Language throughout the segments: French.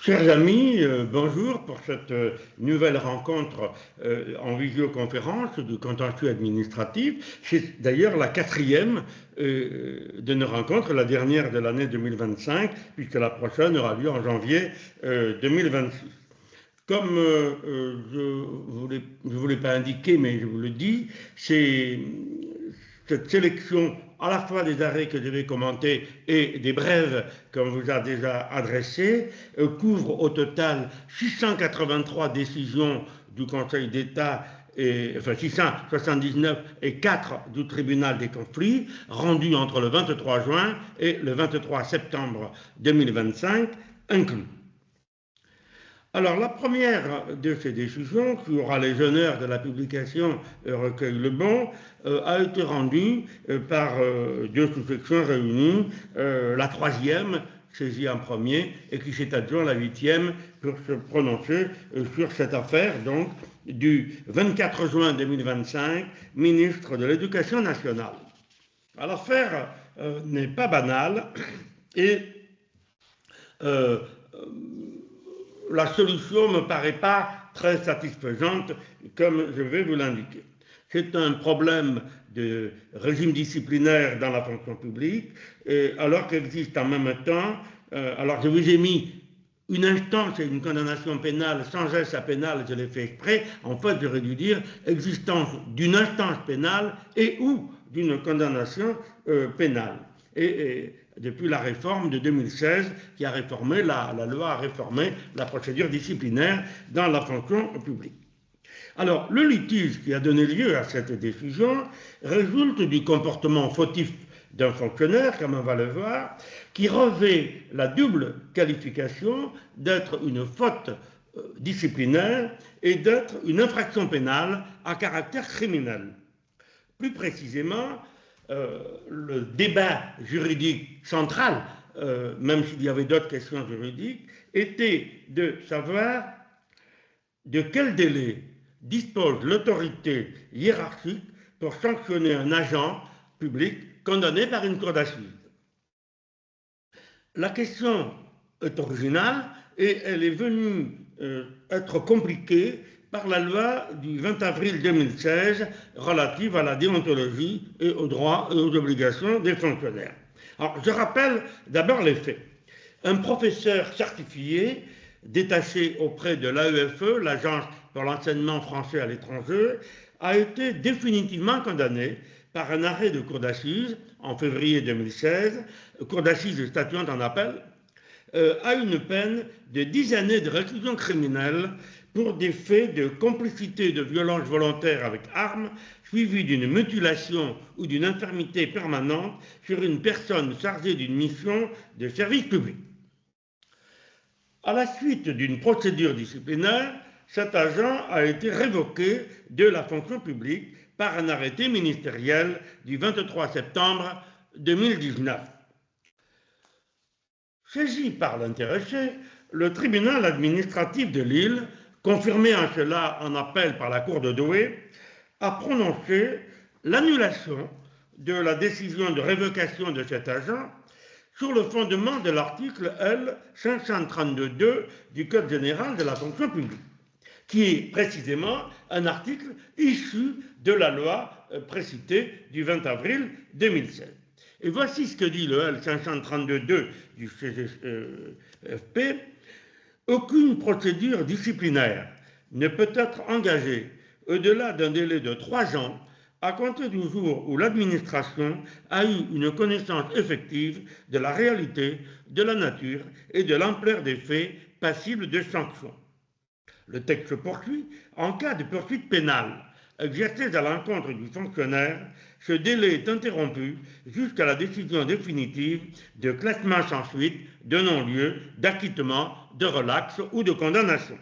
Chers amis, bonjour pour cette nouvelle rencontre en visioconférence du contentieux administratif. C'est d'ailleurs la quatrième de nos rencontres, la dernière de l'année 2025, puisque la prochaine aura lieu en janvier 2026. Comme je voulais pas indiquer, mais je vous le dis, c'est cette sélection à la fois des arrêts que je vais commenter et des brèves qu'on vous a déjà adressées couvre au total 683 décisions du Conseil d'État, enfin 679 et 4 du tribunal des conflits, rendues entre le 23 juin et le 23 septembre 2025 inclus. Alors, la première de ces décisions, qui aura les honneurs de la publication recueille le bon, a été rendue par deux sous-sections réunies, la troisième, saisie en premier, et qui s'est adjoint la huitième pour se prononcer sur cette affaire, donc, du 24 juin 2025, ministre de l'Éducation nationale. Alors, l'affaire n'est pas banale et la solution ne me paraît pas très satisfaisante, comme je vais vous l'indiquer. C'est un problème de régime disciplinaire dans la fonction publique, alors qu'existe en même temps, alors je vous ai mis une instance et une condamnation pénale sans geste à pénal, je l'ai fait exprès, en fait j'aurais dû dire existence d'une instance pénale et ou d'une condamnation pénale. Et depuis la réforme de 2016 qui a réformé, la loi a réformé la procédure disciplinaire dans la fonction publique. Alors, le litige qui a donné lieu à cette décision résulte du comportement fautif d'un fonctionnaire, comme on va le voir, qui revêt la double qualification d'être une faute disciplinaire et d'être une infraction pénale à caractère criminel. Plus précisément, le débat juridique central, même s'il y avait d'autres questions juridiques, était de savoir de quel délai dispose l'autorité hiérarchique pour sanctionner un agent public condamné par une cour d'assises. La question est originale et elle est venue être compliquée par la loi du 20 avril 2016 relative à la déontologie et aux droits et aux obligations des fonctionnaires. Alors, je rappelle d'abord les faits. Un professeur certifié détaché auprès de l'AEFE, l'Agence pour l'enseignement français à l'étranger, a été définitivement condamné par un arrêt de cour d'assises en février 2016, cour d'assises statuant en appel, à une peine de 10 années de réclusion criminelle pour des faits de complicité de violence volontaire avec arme, suivi d'une mutilation ou d'une infirmité permanente sur une personne chargée d'une mission de service public. À la suite d'une procédure disciplinaire, cet agent a été révoqué de la fonction publique par un arrêté ministériel du 23 septembre 2019. Saisi par l'intéressé, le tribunal administratif de Lille, confirmé en cela en appel par la Cour de Douai, a prononcé l'annulation de la décision de révocation de cet agent sur le fondement de l'article L. 532.2 du Code général de la fonction publique, qui est précisément un article issu de la loi précitée du 20 avril 2016. Et voici ce que dit le L. 532.2 du CGFP. Aucune procédure disciplinaire ne peut être engagée au-delà d'un délai de 3 ans à compter du jour où l'administration a eu une connaissance effective de la réalité, de la nature et de l'ampleur des faits passibles de sanctions. Le texte poursuit, en cas de poursuite pénale exercée à l'encontre du fonctionnaire, ce délai est interrompu jusqu'à la décision définitive de classement sans suite, de non-lieu, d'acquittement, de relax ou de condamnation.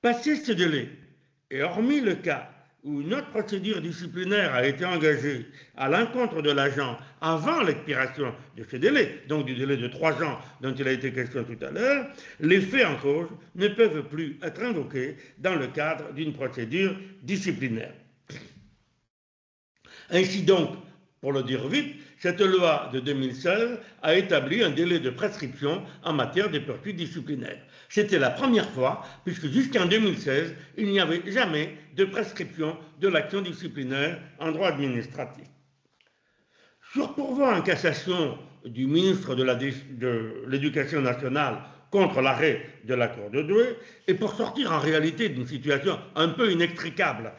Passé ce délai, et hormis le cas où une autre procédure disciplinaire a été engagée à l'encontre de l'agent avant l'expiration de ce délai, donc du délai de 3 ans dont il a été question tout à l'heure, les faits en cause ne peuvent plus être invoqués dans le cadre d'une procédure disciplinaire. Ainsi donc, Pour le dire vite, cette loi de 2016 a établi un délai de prescription en matière de poursuites disciplinaires. C'était la première fois, puisque jusqu'en 2016, il n'y avait jamais de prescription de l'action disciplinaire en droit administratif. Sur pourvoi en cassation du ministre de l'Éducation nationale contre l'arrêt de la Cour de Douai, et pour sortir en réalité d'une situation un peu inextricable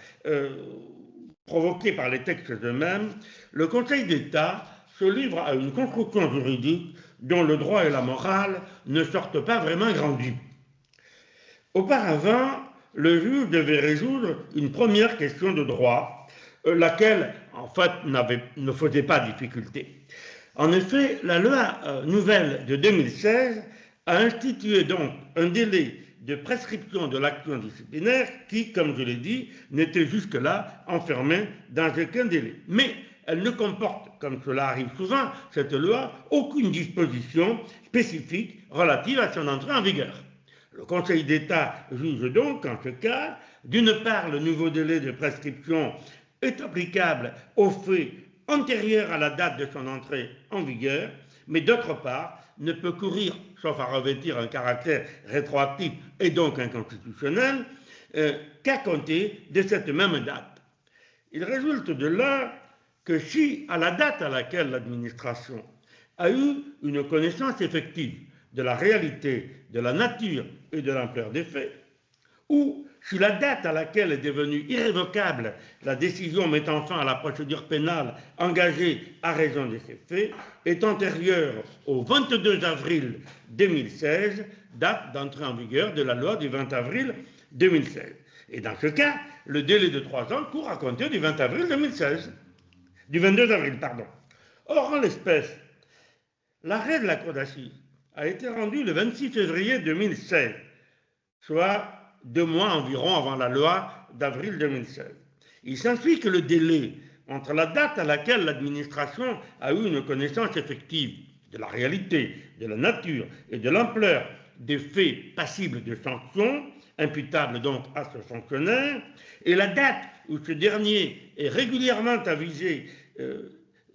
provoquée par les textes eux-mêmes, le Conseil d'État se livre à une construction juridique dont le droit et la morale ne sortent pas vraiment grandis. Auparavant, le juge devait résoudre une première question de droit, laquelle, en fait, ne faisait pas difficulté. En effet, la loi nouvelle de 2016 a institué donc un délai de prescription de l'action disciplinaire qui, comme je l'ai dit, n'était jusque-là enfermé dans aucun délai. Mais elle ne comporte, comme cela arrive souvent, cette loi, aucune disposition spécifique relative à son entrée en vigueur. Le Conseil d'État juge donc, en ce cas, d'une part, le nouveau délai de prescription est applicable aux faits antérieurs à la date de son entrée en vigueur, mais d'autre part, ne peut courir, sauf à revêtir un caractère rétroactif et donc inconstitutionnel, qu'à compter de cette même date. Il résulte de là que si, à la date à laquelle l'administration a eu une connaissance effective de la réalité, de la nature et de l'ampleur des faits, ou si la date à laquelle est devenue irrévocable la décision mettant fin à la procédure pénale engagée à raison de ces faits est antérieure au 22 avril 2016, date d'entrée en vigueur de la loi du 20 avril 2016. Et dans ce cas, le délai de 3 ans court à compter du 20 avril 2016. Du 22 avril, pardon. Or, en l'espèce, l'arrêt de la Cour d'assises a été rendu le 26 février 2016, soit 2 mois environ avant la loi d'avril 2016. Il s'ensuit que le délai entre la date à laquelle l'administration a eu une connaissance effective de la réalité, de la nature et de l'ampleur des faits passibles de sanctions, imputables donc à ce fonctionnaire, et la date où ce dernier est régulièrement avisé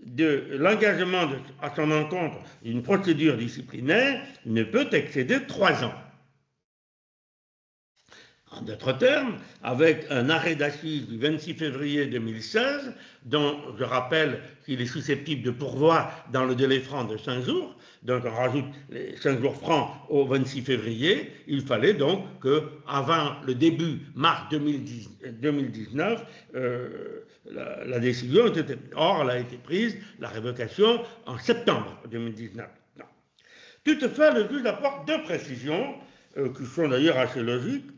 de l'engagement à son encontre d'une procédure disciplinaire ne peut excéder 3 ans. En d'autres termes, avec un arrêt d'assises du 26 février 2016, dont je rappelle qu'il est susceptible de pourvoi dans le délai franc de 5 jours, donc on rajoute les 5 jours francs au 26 février, il fallait donc qu'avant le début mars 2019, la décision ait été prise. Or, elle a été prise, la révocation, en septembre 2019. Non. Toutefois, le juge apporte 2 précisions, qui sont d'ailleurs assez logiques.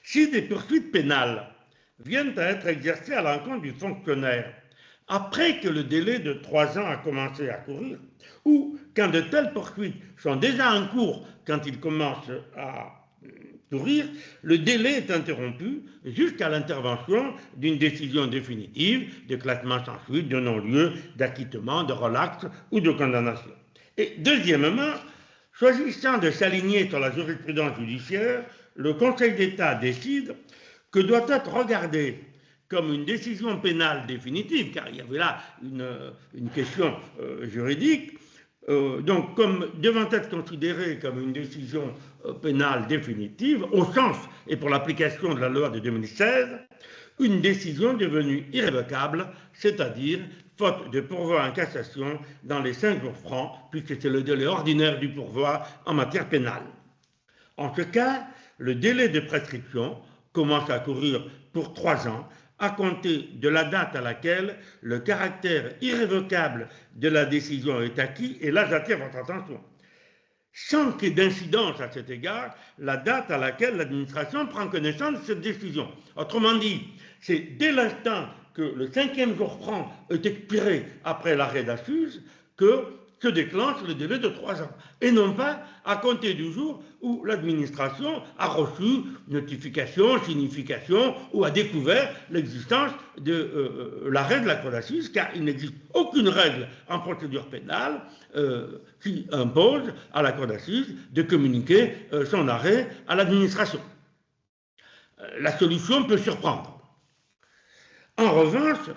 Si des poursuites pénales viennent à être exercées à l'encontre du fonctionnaire après que le délai de 3 ans a commencé à courir, ou quand de telles poursuites sont déjà en cours quand il commence à courir, le délai est interrompu jusqu'à l'intervention d'une décision définitive de classement sans suite, de non-lieu, d'acquittement, de relax ou de condamnation. Et deuxièmement, choisissant de s'aligner sur la jurisprudence judiciaire, le Conseil d'État décide que doit être regardé comme une décision pénale définitive, car il y avait là une question juridique, donc comme devant être considérée comme une décision pénale définitive, au sens et pour l'application de la loi de 2016, une décision devenue irrévocable, c'est-à-dire faute de pourvoi en cassation dans les 5 jours francs, puisque c'est le délai ordinaire du pourvoi en matière pénale. En ce cas, le délai de prescription commence à courir pour 3 ans, à compter de la date à laquelle le caractère irrévocable de la décision est acquis, et là j'attire votre attention. Sans qu'il y ait d'incidence à cet égard, la date à laquelle l'administration prend connaissance de cette décision. Autrement dit, c'est dès l'instant que le 5e jour franc est expiré après l'arrêt d'assises que se déclenche le délai de 3 ans, et non pas à compter du jour où l'administration a reçu notification, signification ou a découvert l'existence de l'arrêt de la Cour d'assises, car il n'existe aucune règle en procédure pénale qui impose à la Cour d'assises de communiquer son arrêt à l'administration. La solution peut surprendre. En revanche,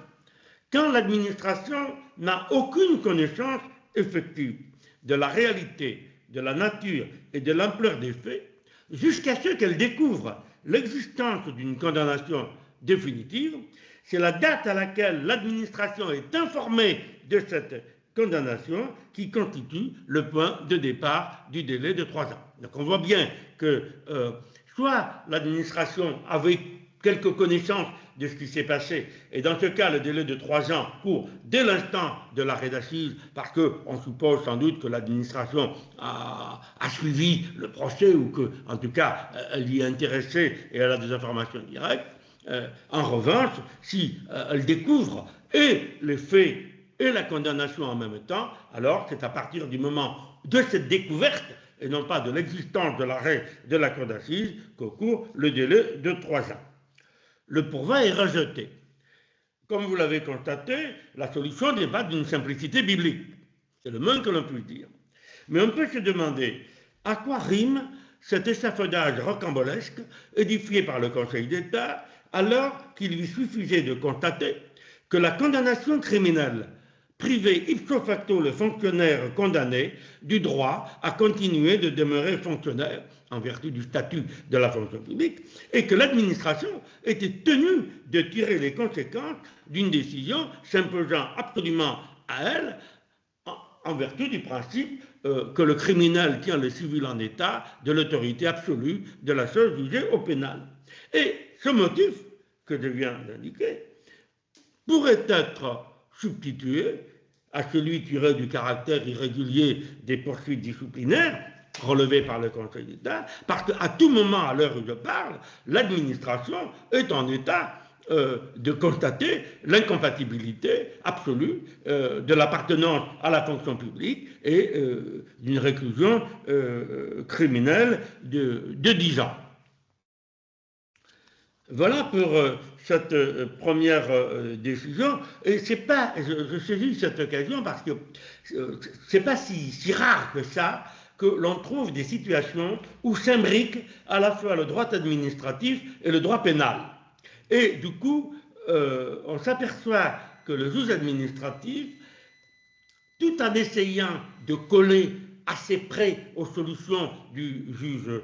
quand l'administration n'a aucune connaissance effective de la réalité, de la nature et de l'ampleur des faits, jusqu'à ce qu'elle découvre l'existence d'une condamnation définitive. C'est la date à laquelle l'administration est informée de cette condamnation qui constitue le point de départ du délai de 3 ans. Donc on voit bien que soit l'administration avait quelques connaissances de ce qui s'est passé, et dans ce cas, le délai de 3 ans court dès l'instant de l'arrêt d'assises, parce qu'on suppose sans doute que l'administration a suivi le procès, ou que, en tout cas, elle y est intéressée et elle a des informations directes. En revanche, si elle découvre et les faits et la condamnation en même temps, alors c'est à partir du moment de cette découverte, et non pas de l'existence de l'arrêt de la cour d'assises, qu'occurre le délai de 3 ans. Le pourvoi est rejeté. Comme vous l'avez constaté, la solution n'est pas d'une simplicité biblique. C'est le moins que l'on puisse dire. Mais on peut se demander à quoi rime cet échafaudage rocambolesque édifié par le Conseil d'État, alors qu'il lui suffisait de constater que la condamnation criminelle privait ipso facto le fonctionnaire condamné du droit à continuer de demeurer fonctionnaire en vertu du statut de la fonction publique, et que l'administration était tenue de tirer les conséquences d'une décision s'imposant absolument à elle en vertu du principe que le criminel tient le civil en état de l'autorité absolue de la chose jugée au pénal. Et ce motif que je viens d'indiquer pourrait être substitué à celui tiré du caractère irrégulier des poursuites disciplinaires relevées par le Conseil d'État, parce qu'à tout moment, à l'heure où je parle, l'administration est en état de constater l'incompatibilité absolue de l'appartenance à la fonction publique et d'une réclusion criminelle de 10 ans. Voilà pour cette première décision. Et c'est pas, je saisis cette occasion parce que c'est pas si rare que ça que l'on trouve des situations où s'imbriquent à la fois le droit administratif et le droit pénal. Et du coup, on s'aperçoit que le juge administratif, tout en essayant de coller assez près aux solutions du juge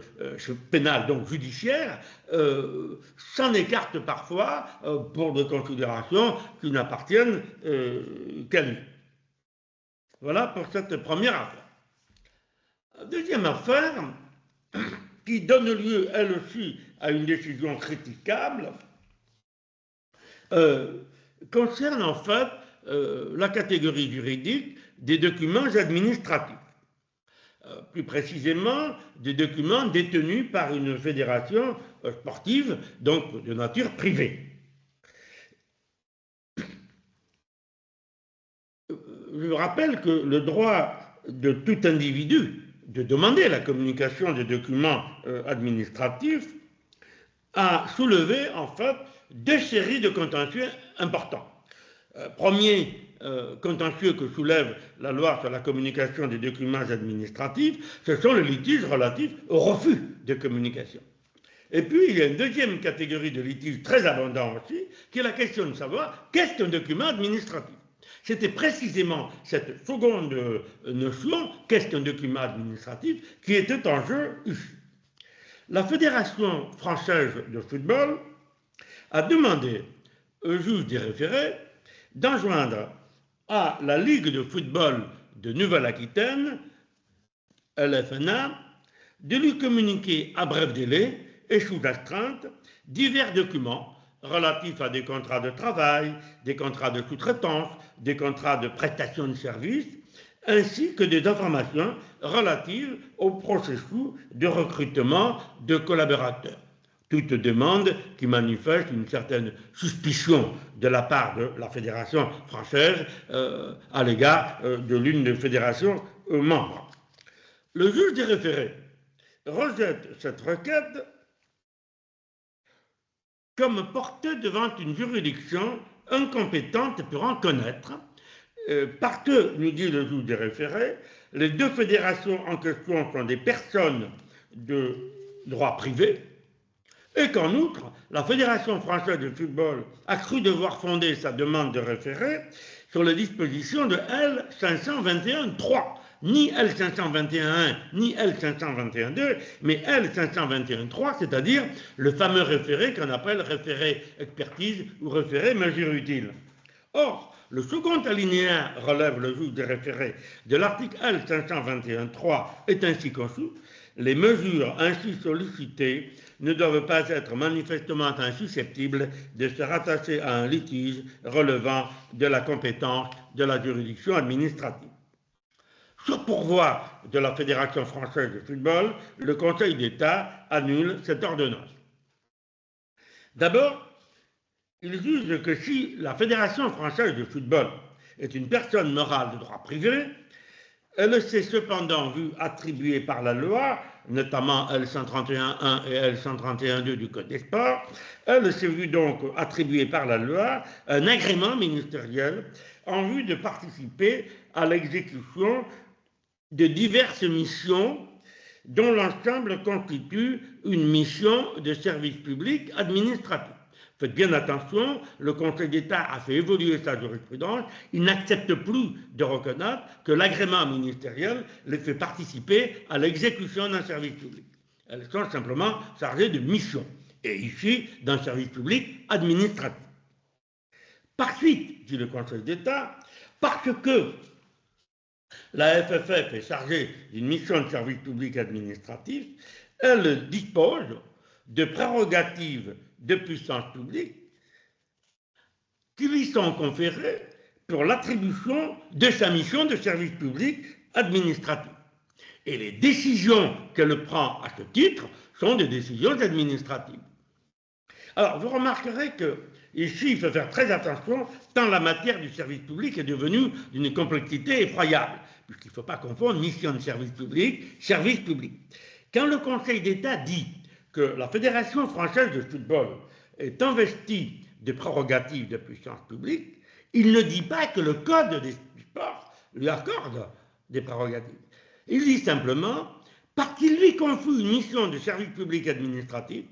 pénal, donc judiciaire, s'en écarte parfois pour des considérations qui n'appartiennent qu'à lui. Voilà pour cette première affaire. Deuxième affaire, qui donne lieu, elle aussi, à une décision critiquable, concerne en fait la catégorie juridique des documents administratifs. Plus précisément, des documents détenus par une fédération sportive, donc de nature privée. Je rappelle que le droit de tout individu de demander la communication des documents administratifs a soulevé en fait 2 séries de contentieux importants. Premier contentieux que soulève la loi sur la communication des documents administratifs, ce sont les litiges relatifs au refus de communication. Et puis, il y a une deuxième catégorie de litiges très abondants aussi, qui est la question de savoir qu'est-ce qu'un document administratif. C'était précisément cette seconde notion, qu'est-ce qu'un document administratif, qui était en jeu ici. La Fédération française de football a demandé au juge des référés d'enjoindre à la Ligue de football de Nouvelle-Aquitaine, LFNA, de lui communiquer à bref délai et sous astreinte divers documents relatifs à des contrats de travail, des contrats de sous-traitance, des contrats de prestation de services, ainsi que des informations relatives au processus de recrutement de collaborateurs. Toute demande qui manifeste une certaine suspicion de la part de la Fédération française à l'égard de l'une des fédérations membres. Le juge des référés rejette cette requête comme portée devant une juridiction incompétente pour en connaître, parce que, nous dit le juge des référés, les 2 fédérations en question sont des personnes de droit privé, et qu'en outre, la Fédération française de football a cru devoir fonder sa demande de référé sur les dispositions de L521-3, ni L521-1, ni L521-2, mais L521-3, c'est-à-dire le fameux référé qu'on appelle référé expertise ou référé mesure utile. Or, le second alinéa relève le juge des référés de l'article L521-3 est ainsi conçu. Les mesures ainsi sollicitées ne doivent pas être manifestement insusceptibles de se rattacher à un litige relevant de la compétence de la juridiction administrative. Sur pourvoi de la Fédération française de football, le Conseil d'État annule cette ordonnance. D'abord, il juge que si la Fédération française de football est une personne morale de droit privé, elle s'est cependant vue attribuer par la loi, notamment L131.1 et L131.2 du Code des sports, elle s'est vue donc attribuer par la loi un agrément ministériel en vue de participer à l'exécution de diverses missions dont l'ensemble constitue une mission de service public administratif. Faites bien attention, le Conseil d'État a fait évoluer sa jurisprudence, il n'accepte plus de reconnaître que l'agrément ministériel les fait participer à l'exécution d'un service public. Elles sont simplement chargées de missions, et ici d'un service public administratif. Par suite, dit le Conseil d'État, parce que la FFF est chargée d'une mission de service public administratif, elle dispose de prérogatives de puissance publique qui lui sont conférées pour l'attribution de sa mission de service public administratif. Et les décisions qu'elle prend à ce titre sont des décisions administratives. Alors, vous remarquerez que ici, il faut faire très attention, tant la matière du service public est devenue d'une complexité effroyable, puisqu'il ne faut pas confondre mission de service public, service public. Quand le Conseil d'État dit que la Fédération française de football est investie de prérogatives de puissance publique, il ne dit pas que le Code du sport lui accorde des prérogatives. Il dit simplement, parce qu'il lui confie une mission de service public administratif,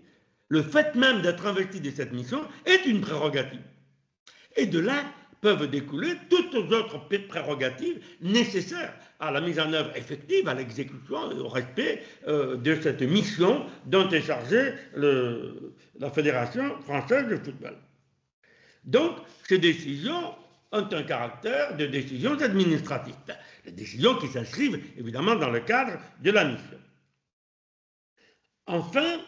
le fait même d'être investi de cette mission est une prérogative. Et de là peuvent découler toutes les autres prérogatives nécessaires à la mise en œuvre effective, à l'exécution et au respect de cette mission dont est chargée la Fédération française de football. Donc, ces décisions ont un caractère de décisions administratives, les décisions qui s'inscrivent évidemment dans le cadre de la mission. Enfin,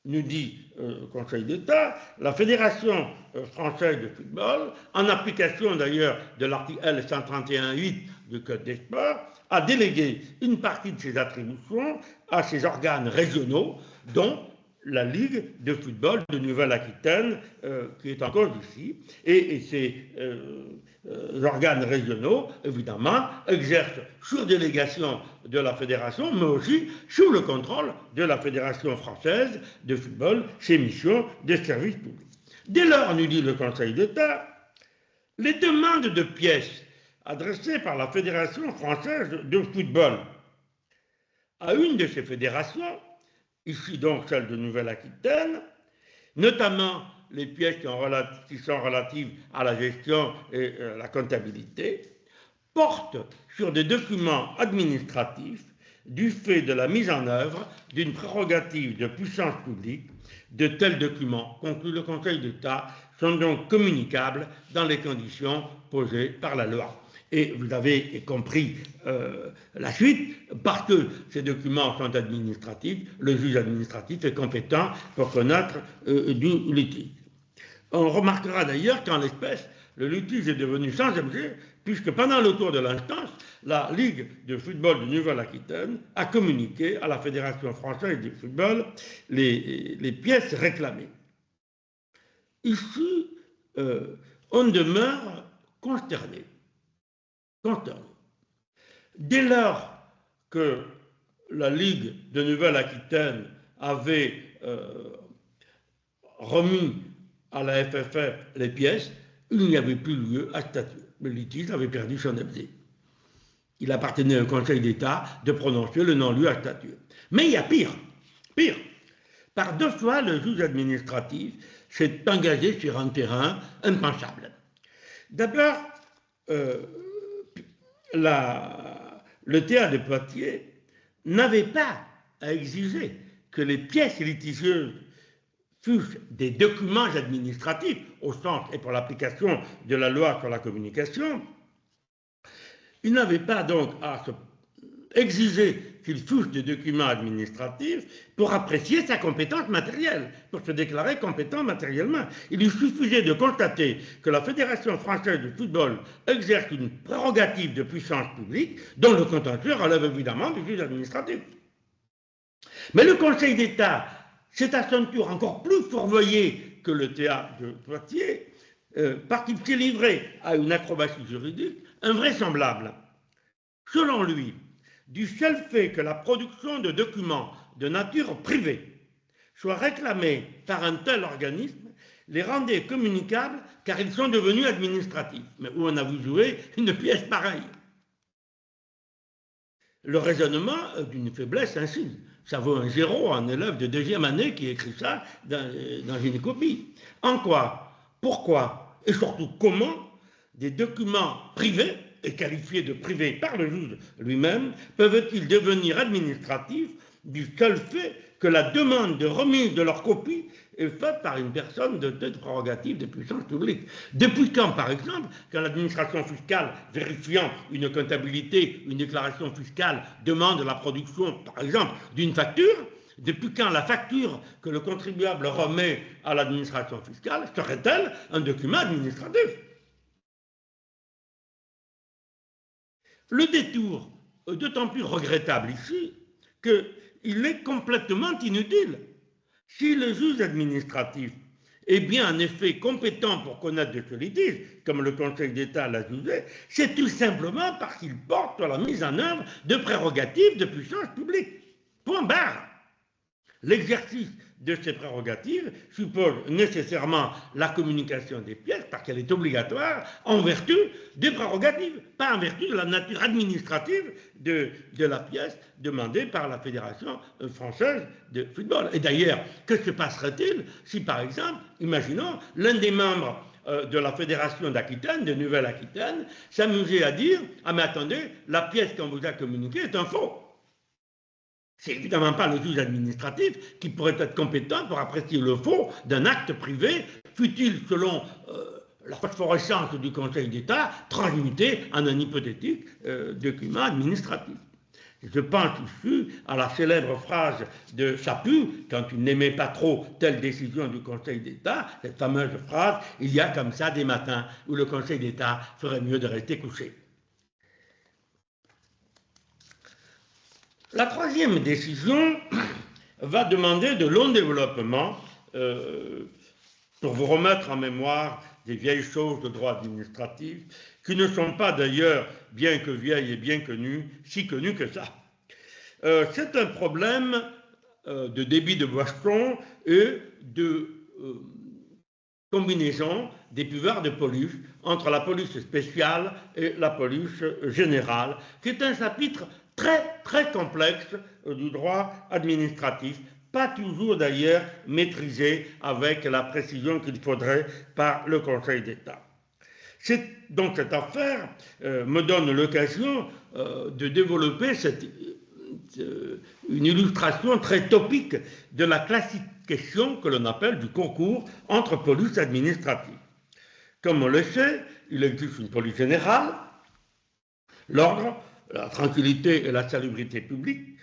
nous dit le Conseil d'État, la Fédération française de football, en application d'ailleurs de l'article L131.8 du Code des sports, a délégué une partie de ses attributions à ses organes régionaux, dont la Ligue de football de Nouvelle-Aquitaine, qui est en cause ici, et ces organes régionaux, évidemment, exercent sur délégation de la Fédération, mais aussi sous le contrôle de la Fédération française de football, ses missions de service public. Dès lors, nous dit le Conseil d'État, les demandes de pièces adressées par la Fédération française de football à une de ces fédérations, ici donc celle de Nouvelle-Aquitaine, notamment les pièces qui sont relatives à la gestion et la comptabilité, portent sur des documents administratifs du fait de la mise en œuvre d'une prérogative de puissance publique. De tels documents, conclut le Conseil d'État, sont donc communicables dans les conditions posées par la loi. Et vous avez compris la suite, parce que ces documents sont administratifs, le juge administratif est compétent pour connaître du litige. On remarquera d'ailleurs qu'en l'espèce, le litige est devenu sans objet, puisque pendant le cours de l'instance, la Ligue de football de Nouvelle-Aquitaine a communiqué à la Fédération française de football les pièces réclamées. Ici, on demeure consterné. Dès lors que la Ligue de Nouvelle-Aquitaine avait remis à la FFF les pièces, il n'y avait plus lieu à statuer. Le litige avait perdu son objet. Il appartenait au Conseil d'État de prononcer le non-lieu à statuer. Mais il y a pire, Par 2 fois, le juge administratif s'est engagé sur un terrain impensable. D'abord, le théâtre de Poitiers n'avait pas à exiger que les pièces litigieuses fussent des documents administratifs au sens et pour l'application de la loi sur la communication. Il n'avait pas donc à exiger qu'il fussent des documents administratifs pour apprécier sa compétence matérielle, pour se déclarer compétent matériellement. Il lui suffisait de constater que la Fédération française de football exerce une prérogative de puissance publique dont le contentieux relève évidemment du juge administratif. Mais le Conseil d'État s'est à son tour encore plus fourvoyé que le théâtre de Poitiers, parce qu'il s'est livré à une acrobatie juridique invraisemblable. Selon lui, du seul fait que la production de documents de nature privée soit réclamée par un tel organisme, les rendait communicables car ils sont devenus administratifs. Mais où on a vu jouer une pièce pareille? Le raisonnement d'une faiblesse insigne. Ça vaut un 0 à un élève de 2e année qui écrit ça dans une copie. En quoi, pourquoi et surtout comment des documents privés et qualifiés de privés par le juge lui-même peuvent-ils devenir administratifs du seul fait que la demande de remise de leur copie est faite par une personne dotée de prérogatives de puissance publique? Depuis quand, par exemple, quand l'administration fiscale, vérifiant une comptabilité, une déclaration fiscale, demande la production, par exemple, d'une facture, depuis quand la facture que le contribuable remet à l'administration fiscale serait-elle un document administratif? Le détour est d'autant plus regrettable ici qu'il est complètement inutile. Si le juge administratif est bien en effet compétent pour connaître de ce litige, comme le Conseil d'État l'a jugé, c'est tout simplement parce qu'il porte sur la mise en œuvre de prérogatives de puissance publique. Point barre. L'exercice de ces prérogatives suppose nécessairement la communication des pièces parce qu'elle est obligatoire en vertu des prérogatives, pas en vertu de la nature administrative de la pièce demandée par la Fédération française de football. Et d'ailleurs, que se passerait-il si, par exemple, imaginons, l'un des membres de la Fédération d'Aquitaine, de Nouvelle-Aquitaine, s'amusait à dire « Ah mais attendez, la pièce qu'on vous a communiquée est un faux ». C'est évidemment pas le juge administratif qui pourrait être compétent pour apprécier le faux d'un acte privé, fût-il selon la phosphorescence du Conseil d'État, transmuté en un hypothétique document administratif. Je pense ici à la célèbre phrase de Chaput, quand il n'aimait pas trop telle décision du Conseil d'État, cette fameuse phrase « Il y a comme ça des matins où le Conseil d'État ferait mieux de rester couché ». La troisième décision va demander de longs développements pour vous remettre en mémoire des vieilles choses de droit administratif qui ne sont pas d'ailleurs, bien que vieilles et bien connues, si connues que ça. C'est un problème de débit de boisson et de combinaison des pouvoirs de police entre la police spéciale et la police générale, qui est un chapitre très complexe du droit administratif, pas toujours d'ailleurs maîtrisé avec la précision qu'il faudrait par le Conseil d'État. Donc cette affaire me donne l'occasion de développer une illustration très topique de la classique question que l'on appelle du concours entre police administrative. Comme on le sait, il existe une police générale, l'ordre, la tranquillité et la salubrité publique,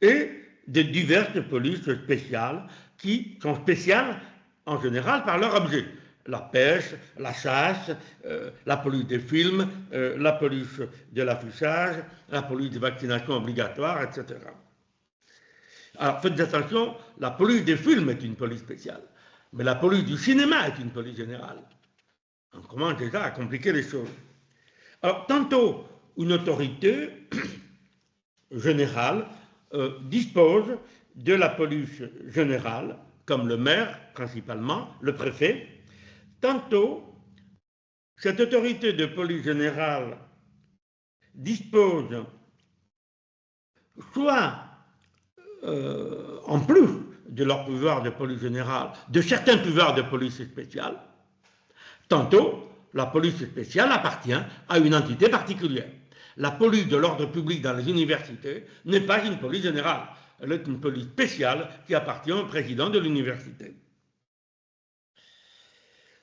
et de diverses polices spéciales qui sont spéciales en général par leur objet. La pêche, la chasse, la police des films, la police de l'affichage, la police des vaccinations obligatoires, etc. Alors faites attention, la police des films est une police spéciale, mais la police du cinéma est une police générale. On commence déjà à compliquer les choses. Alors tantôt, une autorité générale dispose de la police générale, comme le maire principalement, le préfet. Tantôt, cette autorité de police générale dispose soit en plus de leur pouvoir de police générale, de certains pouvoirs de police spéciale, tantôt la police spéciale appartient à une entité particulière. La police de l'ordre public dans les universités n'est pas une police générale, elle est une police spéciale qui appartient au président de l'université.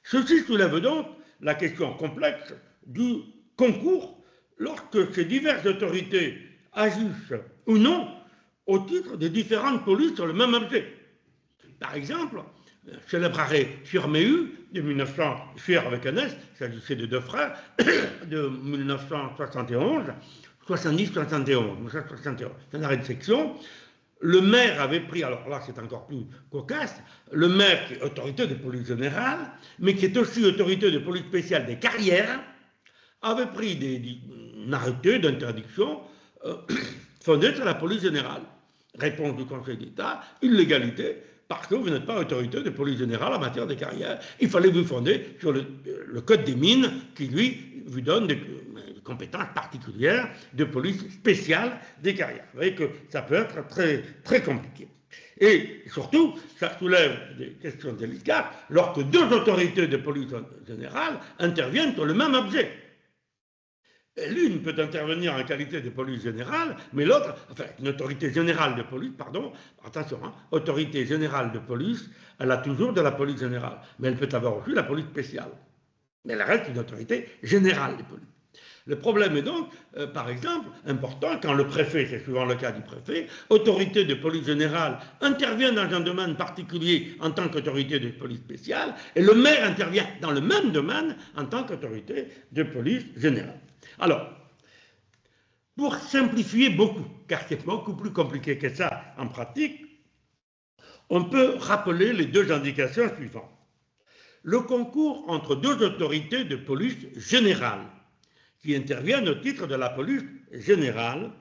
Ceci soulève donc la question complexe du concours lorsque ces diverses autorités agissent ou non au titre des différentes polices sur le même objet. Par exemple, célèbre arrêt Furmehu de 1900, Fur avec un S, il s'agissait de deux frères, de 1971, 70-71, c'est un arrêt de section. Le maire avait pris, alors là c'est encore plus cocasse, le maire qui est autorité de police générale, mais qui est aussi autorité de police spéciale des carrières, avait pris un arrêté d'interdiction fondé sur la police générale. Réponse du Conseil d'État, illégalité, parce que vous n'êtes pas autorité de police générale en matière de carrière. Il fallait vous fonder sur le Code des mines qui, lui, vous donne des compétences particulières de police spéciale des carrières. Vous voyez que ça peut être très, très compliqué. Et surtout, ça soulève des questions délicates lorsque deux autorités de police générale interviennent sur le même objet. L'une peut intervenir en qualité de police générale, mais l'autre, enfin, une autorité générale de police, pardon, attention, hein, autorité générale de police, elle a toujours de la police générale, mais elle peut avoir aussi la police spéciale. Mais elle reste une autorité générale de police. Le problème est donc, par exemple, important quand le préfet, c'est souvent le cas du préfet, autorité de police générale, intervient dans un domaine particulier en tant qu'autorité de police spéciale, et le maire intervient dans le même domaine en tant qu'autorité de police générale. Alors, pour simplifier beaucoup, car c'est beaucoup plus compliqué que ça en pratique, on peut rappeler les deux indications suivantes. Le concours entre deux autorités de police générale qui interviennent au titre de la police générale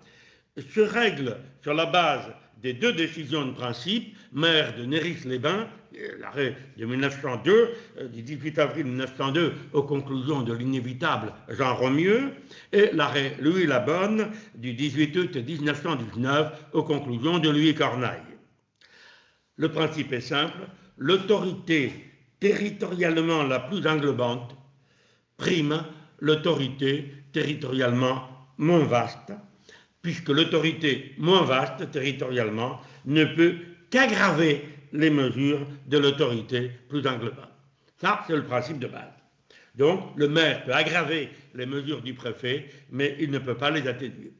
se règle sur la base des deux décisions de principe, maire de Néris-les-Bains, l'arrêt de 1902, du 18 avril 1902 aux conclusions de l'inévitable Jean Romieux, et l'arrêt Louis Labonne du 18 août 1919 aux conclusions de Louis Corneille. Le principe est simple, l'autorité territorialement la plus englobante prime l'autorité territorialement moins vaste, puisque l'autorité moins vaste territorialement ne peut qu'aggraver les mesures de l'autorité plus englobante. Ça, c'est le principe de base. Donc, le maire peut aggraver les mesures du préfet, mais il ne peut pas les atténuer.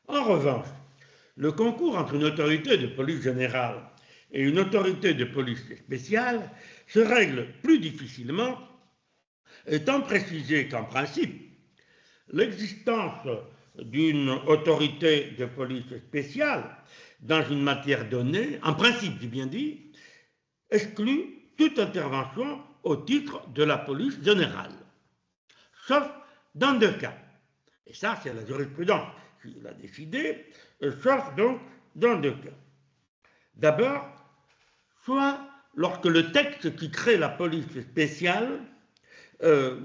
En revanche, le concours entre une autorité de police générale et une autorité de police spéciale se règle plus difficilement, étant précisé qu'en principe, l'existence d'une autorité de police spéciale dans une matière donnée, en principe, j'ai bien dit, exclut toute intervention au titre de la police générale, sauf dans deux cas. Et ça, c'est la jurisprudence qui l'a décidé, sauf donc dans deux cas. D'abord, soit lorsque le texte qui crée la police spéciale peut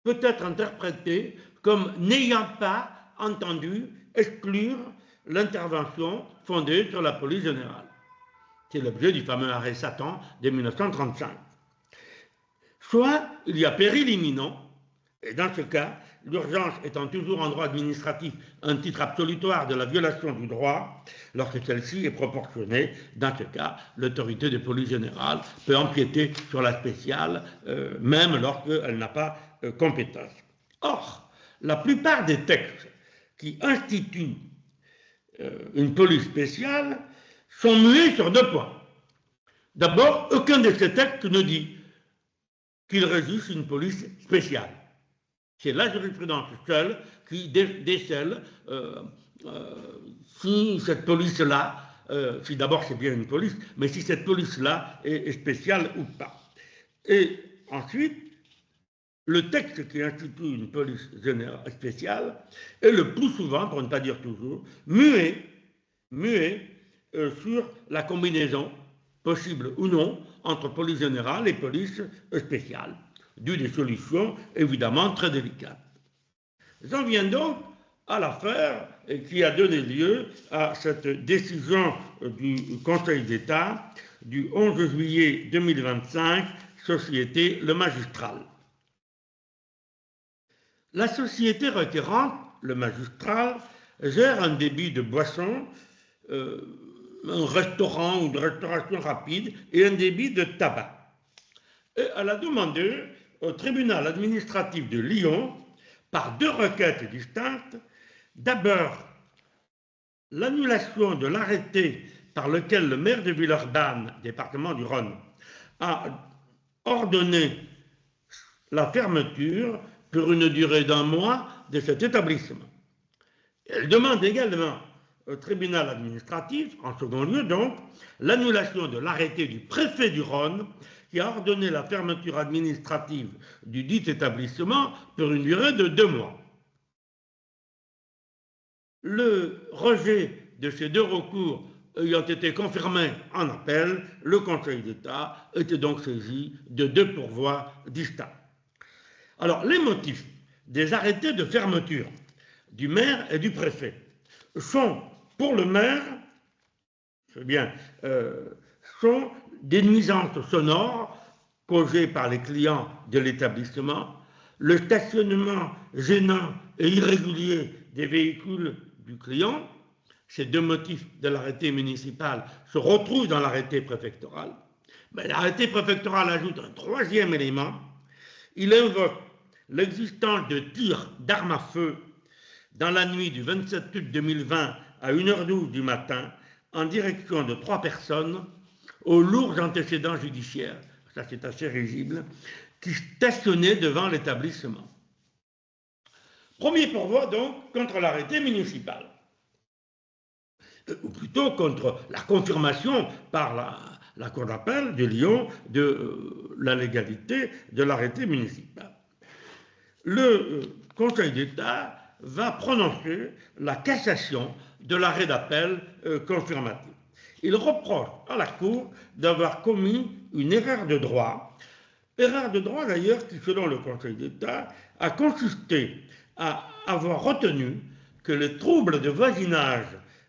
être interprété comme n'ayant pas entendu exclure l'intervention fondée sur la police générale. C'est l'objet du fameux arrêt Satan de 1935. Soit il y a péril imminent, et dans ce cas, l'urgence étant toujours en droit administratif un titre absolutoire de la violation du droit, lorsque celle-ci est proportionnée, dans ce cas, l'autorité de police générale peut empiéter sur la spéciale, même lorsqu'elle n'a pas compétence. Or, la plupart des textes qui instituent une police spéciale sont mués sur deux points. D'abord, aucun de ces textes ne dit qu'il régisse une police spéciale. C'est la jurisprudence seule qui décèle si cette police-là, si d'abord c'est bien une police, mais si cette police-là est spéciale ou pas. Et ensuite, le texte qui institue une police spéciale est le plus souvent, pour ne pas dire toujours, muet sur la combinaison, possible ou non, entre police générale et police spéciale, dû des solutions évidemment très délicates. J'en viens donc à l'affaire et qui a donné lieu à cette décision du Conseil d'État du 11 juillet 2025, Société Le Magistral. La société requérante, Le Magistral, gère un débit de boissons, un restaurant ou de restauration rapide et un débit de tabac. Et elle a demandé au tribunal administratif de Lyon, par deux requêtes distinctes, d'abord l'annulation de l'arrêté par lequel le maire de Villeurbanne, département du Rhône, a ordonné la fermeture pour une durée d'1 mois de cet établissement. Elle demande également au tribunal administratif, en second lieu donc, l'annulation de l'arrêté du préfet du Rhône qui a ordonné la fermeture administrative du dit établissement pour une durée de 2 mois. Le rejet de ces deux recours ayant été confirmé en appel, le Conseil d'État était donc saisi de deux pourvois distincts. Alors, les motifs des arrêtés de fermeture du maire et du préfet sont, pour le maire, sont des nuisances sonores causées par les clients de l'établissement, le stationnement gênant et irrégulier des véhicules du client. Ces deux motifs de l'arrêté municipal se retrouvent dans l'arrêté préfectoral. Mais l'arrêté préfectoral ajoute un troisième élément. Il invoque l'existence de tirs d'armes à feu dans la nuit du 27 août 2020 à 1h12 du matin en direction de 3 personnes aux lourds antécédents judiciaires, ça c'est assez risible, qui stationnaient devant l'établissement. Premier pourvoi donc contre l'arrêté municipal, ou plutôt contre la confirmation par la Cour d'appel de Lyon de la légalité de l'arrêté municipal. Le Conseil d'État va prononcer la cassation de l'arrêt d'appel confirmatif. Il reproche à la Cour d'avoir commis une erreur de droit d'ailleurs qui, selon le Conseil d'État, a consisté à avoir retenu que les troubles de voisinage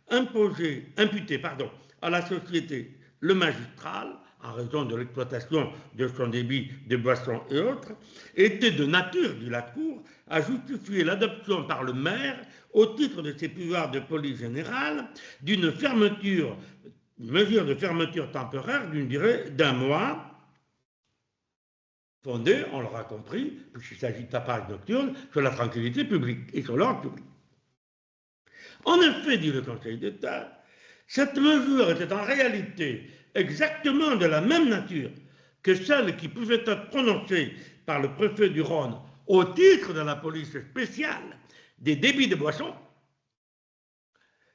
imputés à la société Le Magistral, en raison de l'exploitation de son débit de boissons et autres, étaient de nature, dit la Cour, à justifier l'adoption par le maire, au titre de ses pouvoirs de police générale, d'une mesure de fermeture temporaire d'une durée d'1 mois, fondée, on l'aura compris, puisqu'il s'agit de tapage nocturne, sur la tranquillité publique et sur l'ordre public. En effet, dit le Conseil d'État, cette mesure était en réalité exactement de la même nature que celle qui pouvait être prononcée par le préfet du Rhône au titre de la police spéciale des débits de boissons,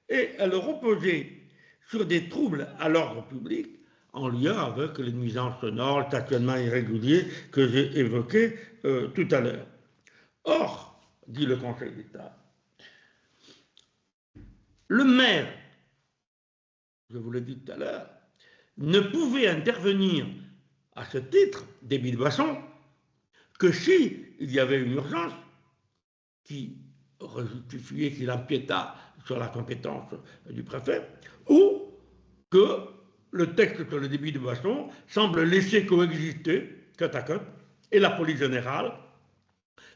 et elle reposait sur des troubles à l'ordre public en lien avec les nuisances sonores, le stationnement irrégulier que j'ai évoqué tout à l'heure. Or, dit le Conseil d'État, le maire, je vous l'ai dit tout à l'heure, ne pouvait intervenir à ce titre, débit de boissons, que s'il y avait une urgence qui justifiait qu'il empiéta sur la compétence du préfet, ou que le texte sur le débit de boissons semble laisser coexister, côte à côte, et la police générale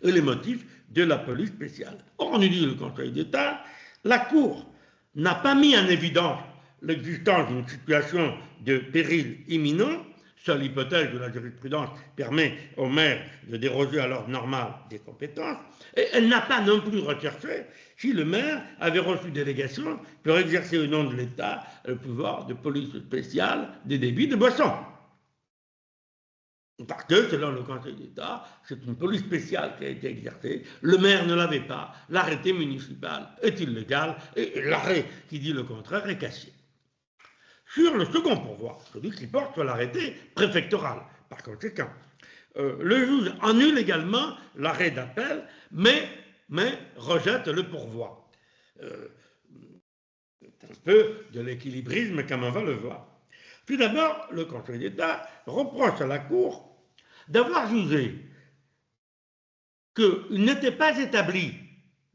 et les motifs de la police spéciale. Or, nous dit le Conseil d'État, la Cour n'a pas mis en évidence l'existence d'une situation de péril imminent, seule hypothèse de la jurisprudence permet au maire de déroger à l'ordre normal des compétences, et elle n'a pas non plus recherché si le maire avait reçu délégation pour exercer au nom de l'État le pouvoir de police spéciale des débits de boissons. Parce que, selon le Conseil d'État, c'est une police spéciale qui a été exercée, le maire ne l'avait pas, l'arrêté municipal est illégal, et l'arrêt qui dit le contraire est cassé. Sur le second pourvoi, celui qui porte sur l'arrêté préfectoral, par conséquent, le juge annule également l'arrêt d'appel, mais rejette le pourvoi. C'est un peu de l'équilibrisme comme on va le voir. Tout d'abord, le Conseil d'État reproche à la Cour d'avoir jugé qu'il n'était pas établi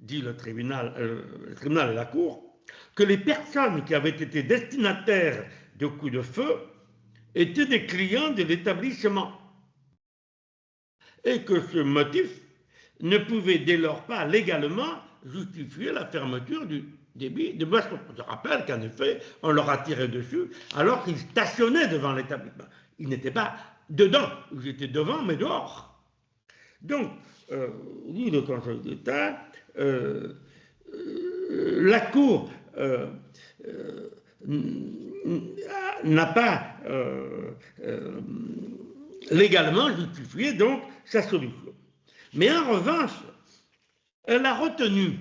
dit le tribunal et la Cour, que les personnes qui avaient été destinataires de coups de feu étaient des clients de l'établissement et que ce motif ne pouvait dès lors pas légalement justifier la fermeture du débit de boissons. Je rappelle qu'en effet, on leur a tiré dessus alors qu'ils stationnaient devant l'établissement. Ils n'étaient pas dedans, ils étaient devant, mais dehors. Donc, dit le Conseil d'État, la Cour n'a pas légalement justifié donc sa solution. Mais en revanche, elle a retenu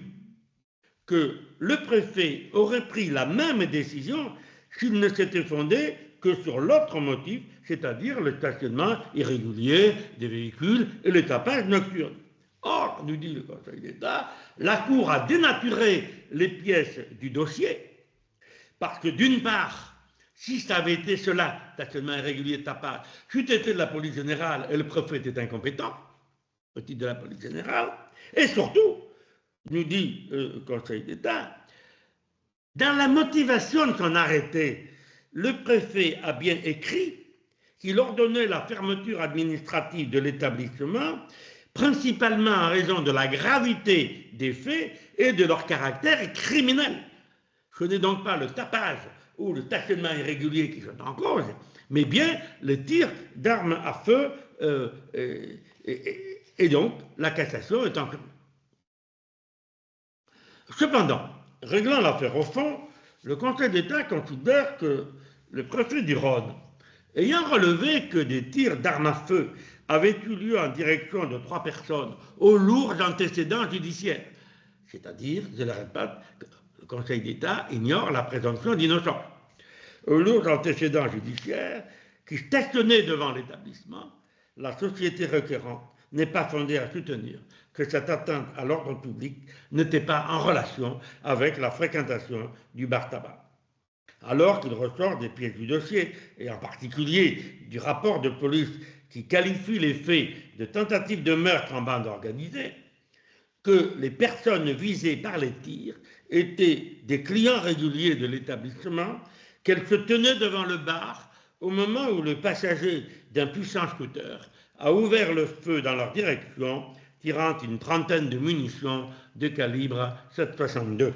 que le préfet aurait pris la même décision s'il ne s'était fondé que sur l'autre motif, c'est-à-dire le stationnement irrégulier des véhicules et le tapage nocturne. Or, nous dit le Conseil d'État, la Cour a dénaturé les pièces du dossier parce que d'une part, si ça avait été cela, stationnement irrégulier de tapage, c'eût été de la police générale et le préfet était incompétent, au titre de la police générale, et surtout, nous dit le Conseil d'État, dans la motivation de son arrêté, le préfet a bien écrit qu'il ordonnait la fermeture administrative de l'établissement, principalement en raison de la gravité des faits et de leur caractère criminel. Ce n'est donc pas le tapage ou le stationnement irrégulier qui sont en cause, mais bien le tir d'armes à feu, et donc la cassation est en cours. Cependant, réglant l'affaire au fond, le Conseil d'État considère que le préfet du Rhône, ayant relevé que des tirs d'armes à feu avaient eu lieu en direction de 3 personnes aux lourds antécédents judiciaires, c'est-à-dire, je le répète, le Conseil d'État ignore la présomption d'innocence, aux lourds antécédents judiciaires qui stationnaient devant l'établissement, la société requérante n'est pas fondée à soutenir que cette atteinte à l'ordre public n'était pas en relation avec la fréquentation du bar tabac. Alors qu'il ressort des pièces du dossier, et en particulier du rapport de police qui qualifie les faits de tentative de meurtre en bande organisée, que les personnes visées par les tirs étaient des clients réguliers de l'établissement, qu'elles se tenaient devant le bar au moment où le passager d'un puissant scooter a ouvert le feu dans leur direction, tirant une trentaine de munitions de calibre 7,62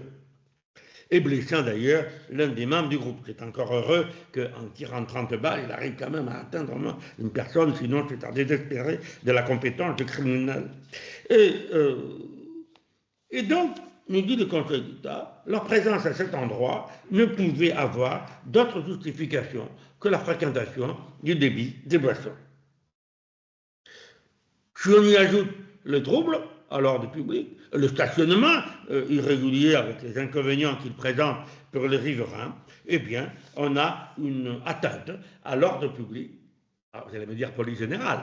et blessant d'ailleurs l'un des membres du groupe. C'est encore heureux qu'en tirant 30 balles, il arrive quand même à atteindre une personne, sinon c'est à désespérer de la compétence du criminel. Et donc, nous dit le Conseil d'État, leur présence à cet endroit ne pouvait avoir d'autre justification que la fréquentation du débit des boissons. Si on y ajoute le trouble à l'ordre public, le stationnement irrégulier avec les inconvénients qu'il présente pour les riverains, eh bien, on a une atteinte à l'ordre public, vous allez me dire police générale,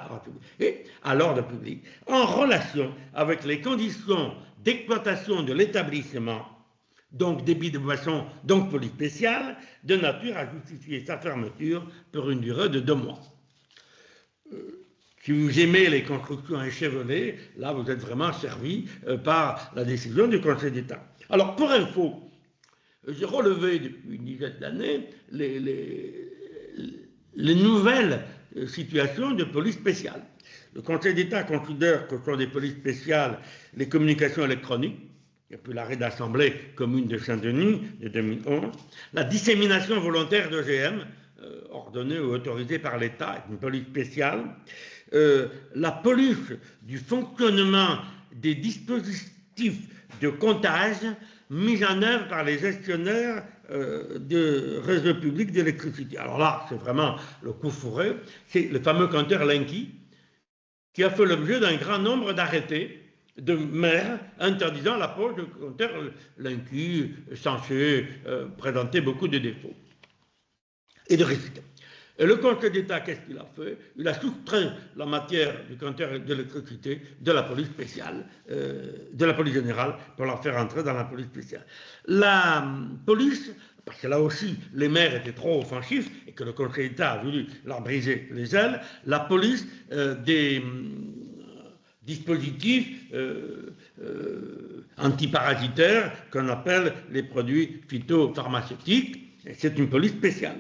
et à l'ordre public, en relation avec les conditions d'exploitation de l'établissement, donc débit de boissons, donc police spéciale, de nature à justifier sa fermeture pour une durée de 2 mois. Si vous aimez les constructions échevelées, là vous êtes vraiment servi par la décision du Conseil d'État. Alors pour info, j'ai relevé depuis une dizaine d'années les nouvelles situations de police spéciale. Le Conseil d'État considère que sont des polices spéciales les communications électroniques, et puis l'arrêt d'Assemblée commune de Saint-Denis de 2011, la dissémination volontaire d'OGM, ordonnée ou autorisée par l'État, une police spéciale, la police du fonctionnement des dispositifs de comptage mis en œuvre par les gestionnaires de réseaux publics d'électricité. Alors là, c'est vraiment le coup fourré, c'est le fameux compteur Linky, qui a fait l'objet d'un grand nombre d'arrêtés de maires interdisant la pose de compteurs Linky, censés présenter beaucoup de défauts et de risques. Et le Conseil d'État, qu'est-ce qu'il a fait? Il a soustrait la matière du compteur d'électricité de la police spéciale, de la police générale, pour la faire entrer dans la police spéciale. La police, parce que là aussi les maires étaient trop offensifs et que le Conseil d'État a voulu leur briser les ailes, la police des dispositifs antiparasitaires qu'on appelle les produits phytopharmaceutiques. C'est une police spéciale.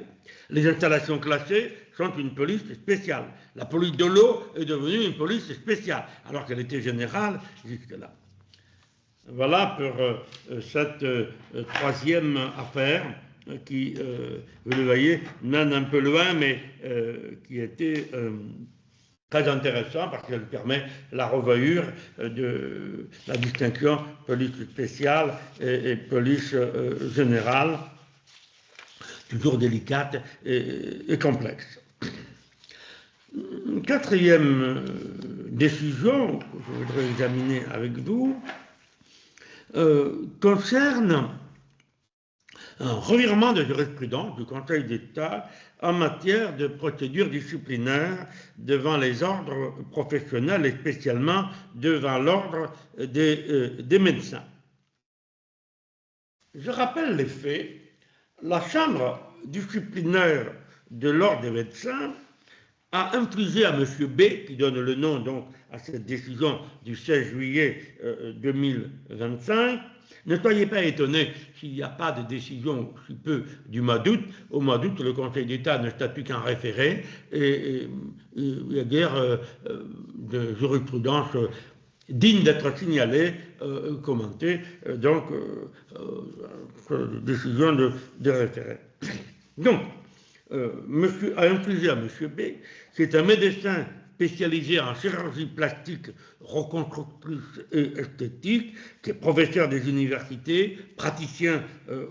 Les installations classées sont une police spéciale. La police de l'eau est devenue une police spéciale, alors qu'elle était générale jusque-là. Voilà pour cette troisième affaire qui, vous le voyez, mène un peu loin, mais qui était très intéressant parce qu'elle permet la revoyure de la distinction police spéciale et police générale, toujours délicate et complexe. Quatrième décision que je voudrais examiner avec vous concerne un revirement de jurisprudence du Conseil d'État en matière de procédure disciplinaire devant les ordres professionnels et spécialement devant l'ordre des médecins. Je rappelle les faits. La Chambre disciplinaire de l'ordre des médecins a infligé à M. B, qui donne le nom donc à cette décision du 16 juillet 2025, ne soyez pas étonnés s'il n'y a pas de décision si peu du mois d'août. Au mois d'août, le Conseil d'État ne statue qu'un référé et il y a guère de jurisprudence digne d'être signalée, commentée, donc décision de référé. Donc, a infligé à M. B, c'est un médecin spécialisé en chirurgie plastique, reconstructrice et esthétique, qui est professeur des universités, praticien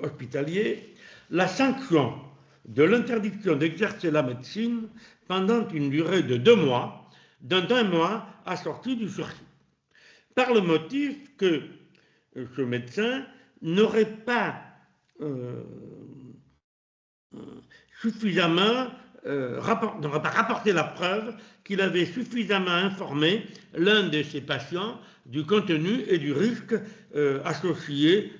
hospitalier, la sanction de l'interdiction d'exercer la médecine pendant une durée de 2 mois, d'un mois assorti du sursis, par le motif que ce médecin n'aurait pas n'aurait pas rapporté la preuve qu'il avait suffisamment informé l'un de ses patients du contenu et du risque associé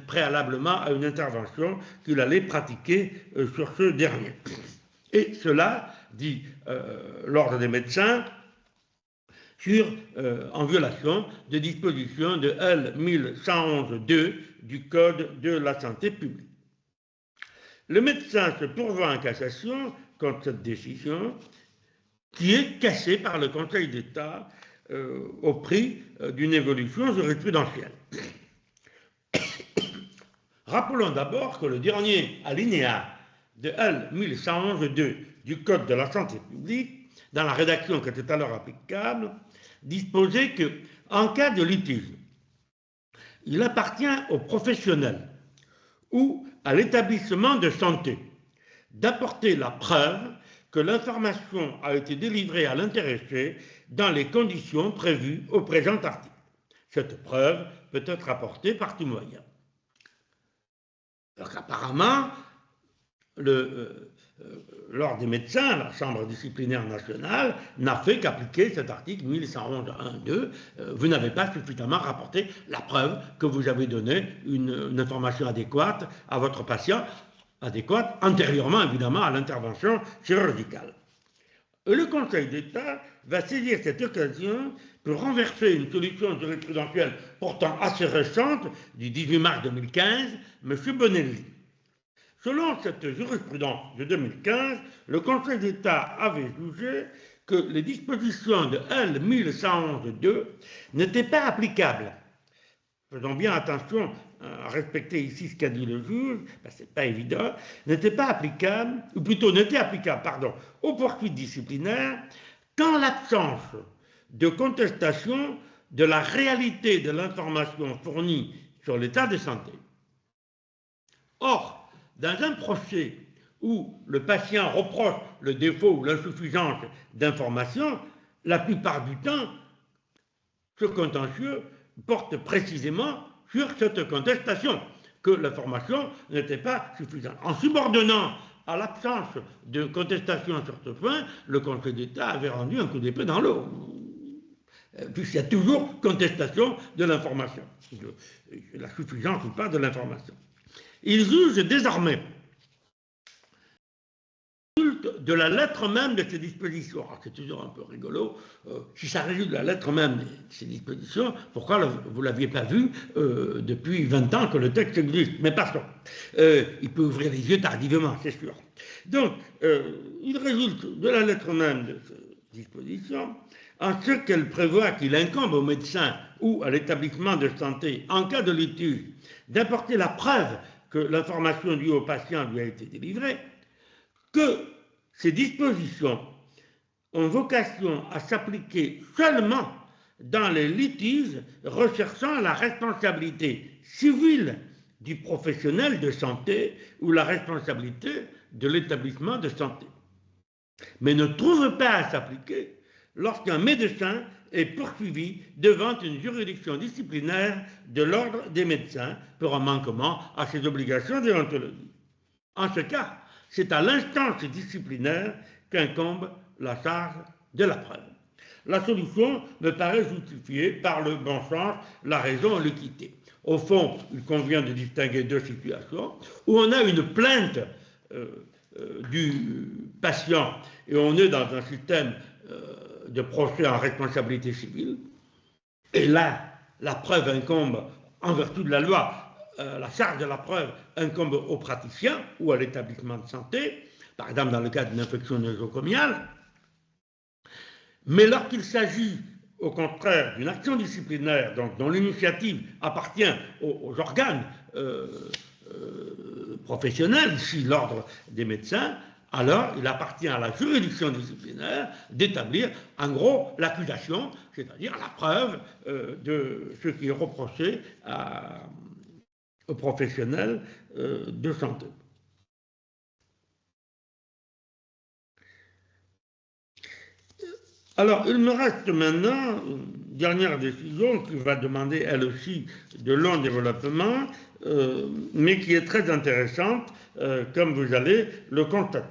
préalablement à une intervention qu'il allait pratiquer sur ce dernier. Et cela, dit l'ordre des médecins, en violation des dispositions de L. 1111-2 du Code de la santé publique. Le médecin se pourvoit en cassation contre cette décision qui est cassée par le Conseil d'État au prix d'une évolution jurisprudentielle. Rappelons d'abord que le dernier alinéa de L. 1111-2 du Code de la santé publique, dans la rédaction qui était alors applicable, disposait que, en cas de litige, il appartient aux professionnels ou à l'établissement de santé d'apporter la preuve que l'information a été délivrée à l'intéressé dans les conditions prévues au présent article. Cette preuve peut être apportée par tout moyen. Donc apparemment, l'ordre des médecins, la Chambre disciplinaire nationale, n'a fait qu'appliquer cet article 1111-1-2. Vous n'avez pas suffisamment rapporté la preuve que vous avez donné une information adéquate à votre patient, adéquate antérieurement évidemment à l'intervention chirurgicale. Et le Conseil d'État va saisir cette occasion pour renverser une solution jurisprudentielle pourtant assez récente du 18 mars 2015, M. Bonelli. Selon cette jurisprudence de 2015, le Conseil d'État avait jugé que les dispositions de L. 1111-2 n'étaient pas applicables. Faisons bien attention à respecter ici ce qu'a dit le juge, ce n'est pas évident, n'étaient pas applicables, ou plutôt n'étaient applicables, aux poursuites disciplinaires qu'en l'absence de contestation de la réalité de l'information fournie sur l'état de santé. Or, dans un procès où le patient reproche le défaut ou l'insuffisance d'information, la plupart du temps, ce contentieux porte précisément sur cette contestation, que l'information n'était pas suffisante. En subordonnant à l'absence de contestation sur ce point, le Conseil d'État avait rendu un coup d'épée dans l'eau, puisqu'il y a toujours contestation de l'information, de la suffisance ou pas de l'information. Il juge désormais de la lettre même de ces dispositions. C'est toujours un peu rigolo. Si ça résulte de la lettre même de ces dispositions, pourquoi vous ne l'aviez pas vu depuis 20 ans que le texte existe? Mais passons. Il peut ouvrir les yeux tardivement, c'est sûr. Donc, il résulte de la lettre même de ces dispositions en ce qu'elle prévoit qu'il incombe au médecin ou à l'établissement de santé, en cas de litige, d'apporter la preuve que l'information due au patient lui a été délivrée, que ces dispositions ont vocation à s'appliquer seulement dans les litiges recherchant la responsabilité civile du professionnel de santé ou la responsabilité de l'établissement de santé, mais ne trouve pas à s'appliquer lorsqu'un médecin est poursuivi devant une juridiction disciplinaire de l'ordre des médecins pour un manquement à ses obligations déontologiques. En ce cas, c'est à l'instance disciplinaire qu'incombe la charge de la preuve. La solution me paraît justifiée par le bon sens, la raison et l'équité. Au fond, il convient de distinguer deux situations où on a une plainte du patient et on est dans un système de procès en responsabilité civile, et là, la preuve incombe en vertu de la loi, la charge de la preuve incombe au praticien ou à l'établissement de santé, par exemple dans le cas d'une infection nosocomiale, mais lorsqu'il s'agit au contraire d'une action disciplinaire, donc dont l'initiative appartient aux organes professionnels, ici l'ordre des médecins, alors il appartient à la juridiction disciplinaire d'établir en gros l'accusation, c'est-à-dire la preuve de ce qui est reproché aux professionnels de santé. Alors, il me reste maintenant une dernière décision qui va demander elle aussi de long développement, mais qui est très intéressante, comme vous allez le constater.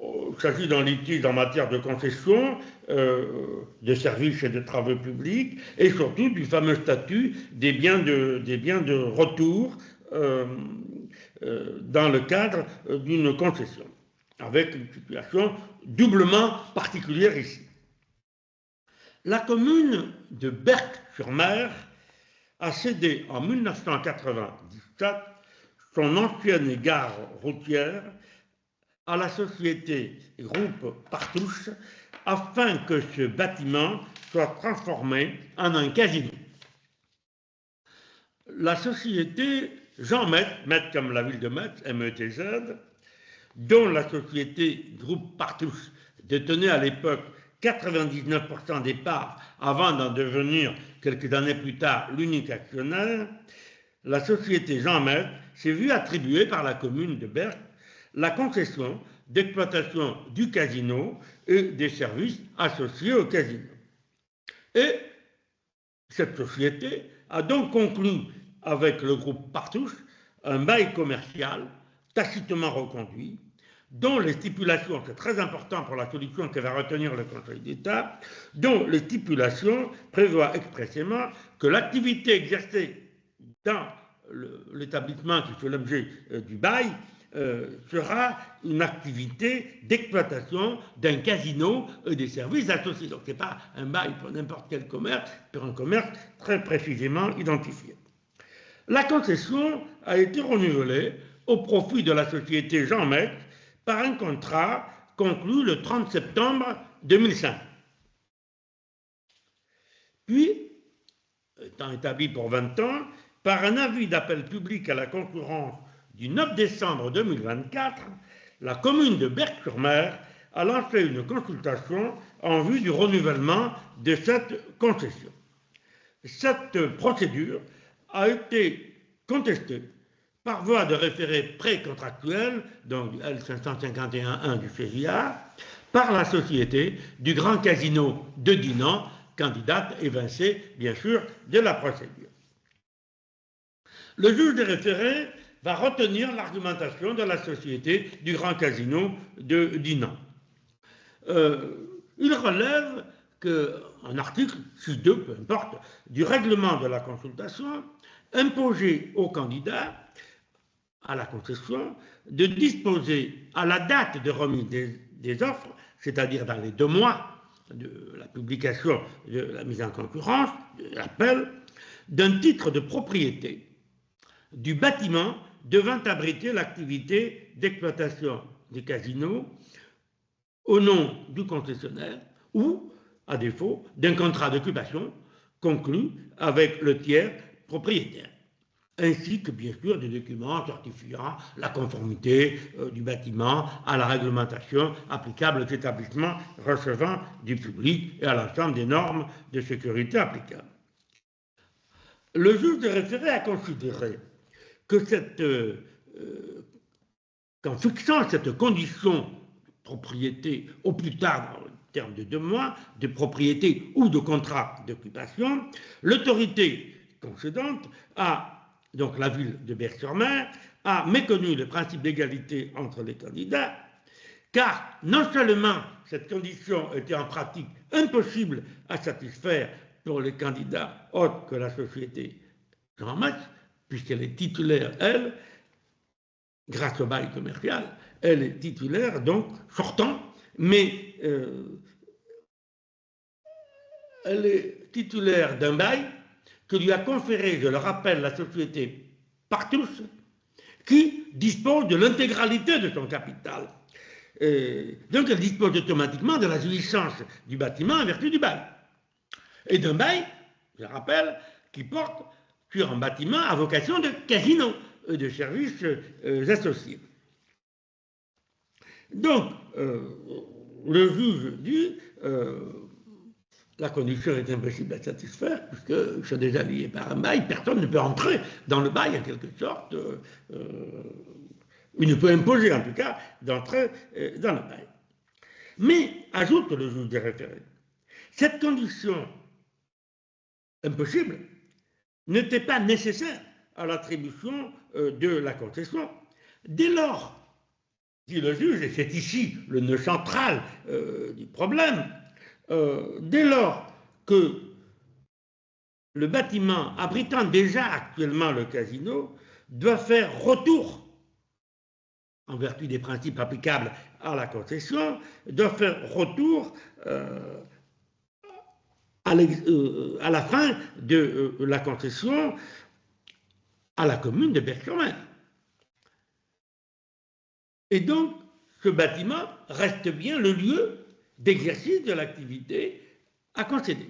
Il s'agit d'un litige en matière de concession, de services et de travaux publics, et surtout du fameux statut des biens de retour dans le cadre d'une concession, avec une situation doublement particulière ici. La commune de Berck-sur-Mer a cédé en 1997 son ancienne gare routière à la société Groupe Partouche afin que ce bâtiment soit transformé en un casino. La société Jean Metz, Metz comme la ville de Metz, METZ, dont la société Groupe Partouche détenait à l'époque 99% des parts avant d'en devenir quelques années plus tard l'unique actionnaire, la société Jean Metz s'est vue attribuer par la commune de Berck la concession d'exploitation du casino et des services associés au casino. Et cette société a donc conclu avec le groupe Partouche un bail commercial tacitement reconduit, dont les stipulations, c'est très important pour la solution que va retenir le Conseil d'État, dont les stipulations prévoient expressément que l'activité exercée dans l'établissement qui fait l'objet du bail sera une activité d'exploitation d'un casino et des services associés. Donc ce n'est pas un bail pour n'importe quel commerce, pour un commerce très précisément identifié. La concession a été renouvelée au profit de la société Jean Metz par un contrat conclu le 30 septembre 2005. Puis, étant établi pour 20 ans, par un avis d'appel public à la concurrence du 9 décembre 2024, la commune de Berck-sur-Mer a lancé une consultation en vue du renouvellement de cette concession. Cette procédure a été contestée par voie de référé précontractuel, donc L551.1 du CJA, par la société du Grand Casino de Dinan, candidate évincée, bien sûr, de la procédure. Le juge des référés va retenir l'argumentation de la société du Grand Casino de Dinan. Il relève qu'un article, 6.2, peu importe, du règlement de la consultation, imposait au candidat à la concession de disposer à la date de remise des offres, c'est-à-dire dans les 2 mois de la publication de la mise en concurrence, de l'appel, d'un titre de propriété du bâtiment devant abriter l'activité d'exploitation du casino au nom du concessionnaire ou, à défaut, d'un contrat d'occupation conclu avec le tiers propriétaire, ainsi que bien sûr des documents certifiant la conformité du bâtiment à la réglementation applicable aux établissements recevant du public et à l'ensemble des normes de sécurité applicables. Le juge des référés a considéré que qu'en fixant cette condition de propriété au plus tard dans le terme de 2 mois, de propriété ou de contrat d'occupation, l'autorité concédante donc la ville de Berck-sur-Mer, a méconnu le principe d'égalité entre les candidats, car non seulement cette condition était en pratique impossible à satisfaire pour les candidats autres que la société Jean Max, puisqu'elle est titulaire, elle, grâce au bail commercial, elle est titulaire, donc sortant, mais elle est titulaire d'un bail que lui a conféré, je le rappelle, la société Partous, qui dispose de l'intégralité de son capital. Donc elle dispose automatiquement de la jouissance du bâtiment en vertu du bail. Et d'un bail, je rappelle, qui porte sur un bâtiment à vocation de casino, de services associés. Donc, le juge dit la condition est impossible à satisfaire, puisque sont déjà liés par un bail, personne ne peut entrer dans le bail en quelque sorte, il ne peut imposer en tout cas d'entrer dans le bail. Mais, ajoute le juge des référés, cette condition impossible n'était pas nécessaire à l'attribution de la concession. Dès lors, dit le juge, et c'est ici le nœud central du problème, dès lors que le bâtiment abritant déjà actuellement le casino doit faire retour, en vertu des principes applicables à la concession, doit faire retour à la fin de la concession à la commune de Berck-sur-Mer. Et donc, ce bâtiment reste bien le lieu d'exercice de l'activité à concéder.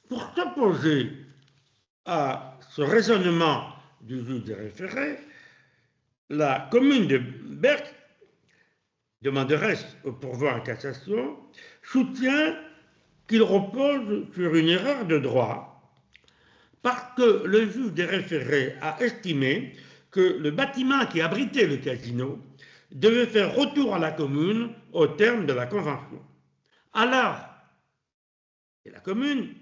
Pour s'opposer à ce raisonnement du juge des référés, la commune de Berck, demanderesse au pourvoi en cassation, soutient qu'il repose sur une erreur de droit, parce que le juge des référés a estimé que le bâtiment qui abritait le casino devait faire retour à la commune au terme de la convention. Alors, c'est la commune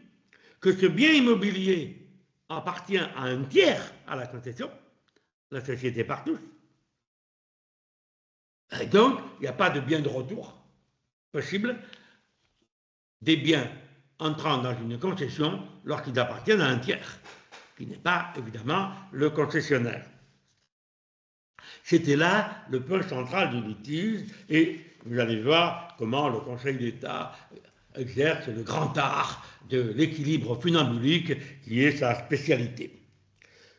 que ce bien immobilier appartient à un tiers à la concession, la société Partous. Et donc, il n'y a pas de bien de retour possible des biens entrant dans une concession lorsqu'ils appartiennent à un tiers, qui n'est pas évidemment le concessionnaire. C'était là le point central du litige, et vous allez voir comment le Conseil d'État exerce le grand art de l'équilibre funambulique qui est sa spécialité.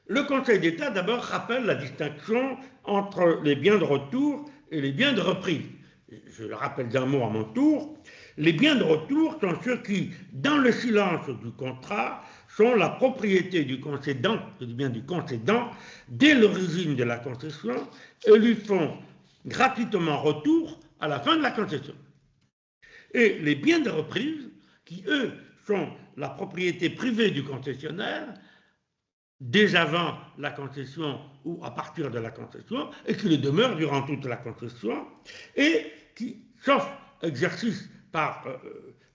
Le Conseil d'État d'abord rappelle la distinction entre les biens de retour et les biens de reprise. Je le rappelle d'un mot à mon tour. Les biens de retour sont ceux qui, dans le silence du contrat, sont la propriété du concédant, du concédant, dès l'origine de la concession, et lui font gratuitement retour à la fin de la concession. Et les biens de reprise, qui eux sont la propriété privée du concessionnaire, dès avant la concession ou à partir de la concession, et qui le demeurent durant toute la concession, et qui, sauf exercice par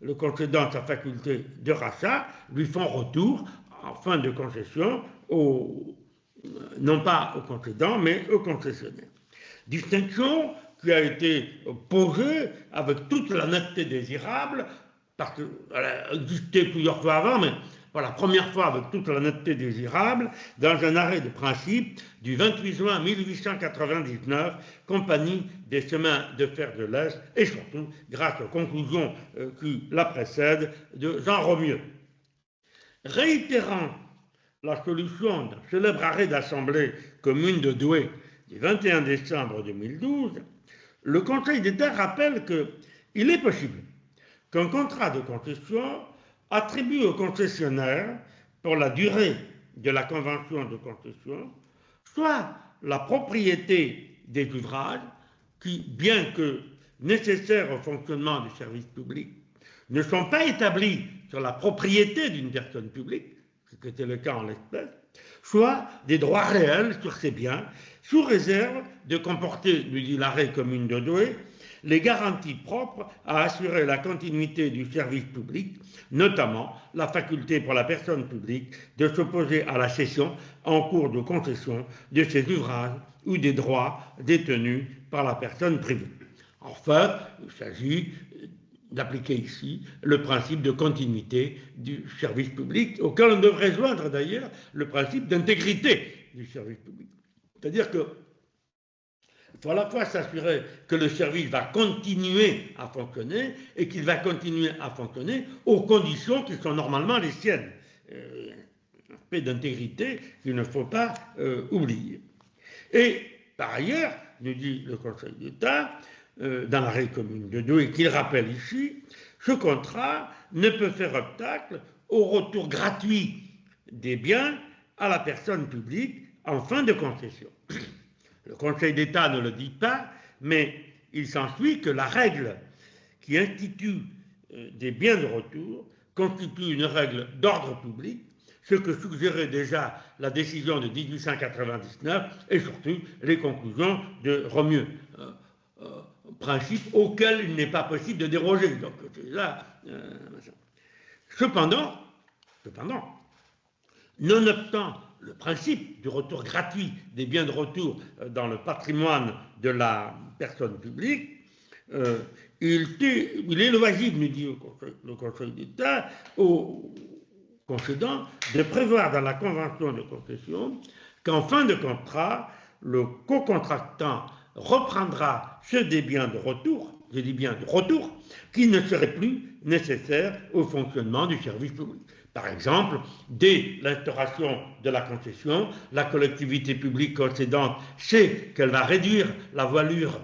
le concédant sa faculté de rachat, lui font retour en fin de concession, non pas au concédant, mais au concessionnaire. Distinction qui a été posée avec toute la netteté désirable, parce qu'elle a existé plusieurs fois avant, mais pour la première fois avec toute la netteté désirable, dans un arrêt de principe du 28 juin 1899, Compagnie des chemins de fer de l'Est, et surtout grâce aux conclusions qui la précèdent de Jean Romieux. Réitérant la solution d'un célèbre arrêt d'Assemblée commune de Douai du 21 décembre 2012, le Conseil d'État rappelle qu'il est possible qu'un contrat de concession attribue au concessionnaire, pour la durée de la convention de concession, soit la propriété des ouvrages qui, bien que nécessaires au fonctionnement du service public, ne sont pas établis sur la propriété d'une personne publique, ce qui était le cas en l'espèce, soit des droits réels sur ces biens, sous réserve de comporter, lui dit l'arrêt commune de Douai, les garanties propres à assurer la continuité du service public, notamment la faculté pour la personne publique de s'opposer à la cession en cours de concession de ses ouvrages ou des droits détenus par la personne privée. Enfin, il s'agit d'appliquer ici le principe de continuité du service public, auquel on devrait joindre d'ailleurs le principe d'intégrité du service public. C'est-à-dire que il faut à la fois s'assurer que le service va continuer à fonctionner et qu'il va continuer à fonctionner aux conditions qui sont normalement les siennes. Un aspect d'intégrité qu'il ne faut pas oublier. Et par ailleurs, nous dit le Conseil d'État, dans l'arrêt commune de Douai, qu'il rappelle ici, ce contrat ne peut faire obstacle au retour gratuit des biens à la personne publique en fin de concession. Le Conseil d'État ne le dit pas, mais il s'ensuit que la règle qui institue des biens de retour constitue une règle d'ordre public, ce que suggérait déjà la décision de 1899 et surtout les conclusions de Romieux. Principe auquel il n'est pas possible de déroger. Donc, cependant, nonobstant le principe du retour gratuit des biens de retour dans le patrimoine de la personne publique, il est loisible, nous dit le Conseil d'État, aux concédants de prévoir dans la convention de concession qu'en fin de contrat, le co-contractant reprendra ceux des biens de retour, je dis bien de retour, qui ne seraient plus nécessaires au fonctionnement du service public. Par exemple, dès l'instauration de la concession, la collectivité publique concédante sait qu'elle va réduire la voilure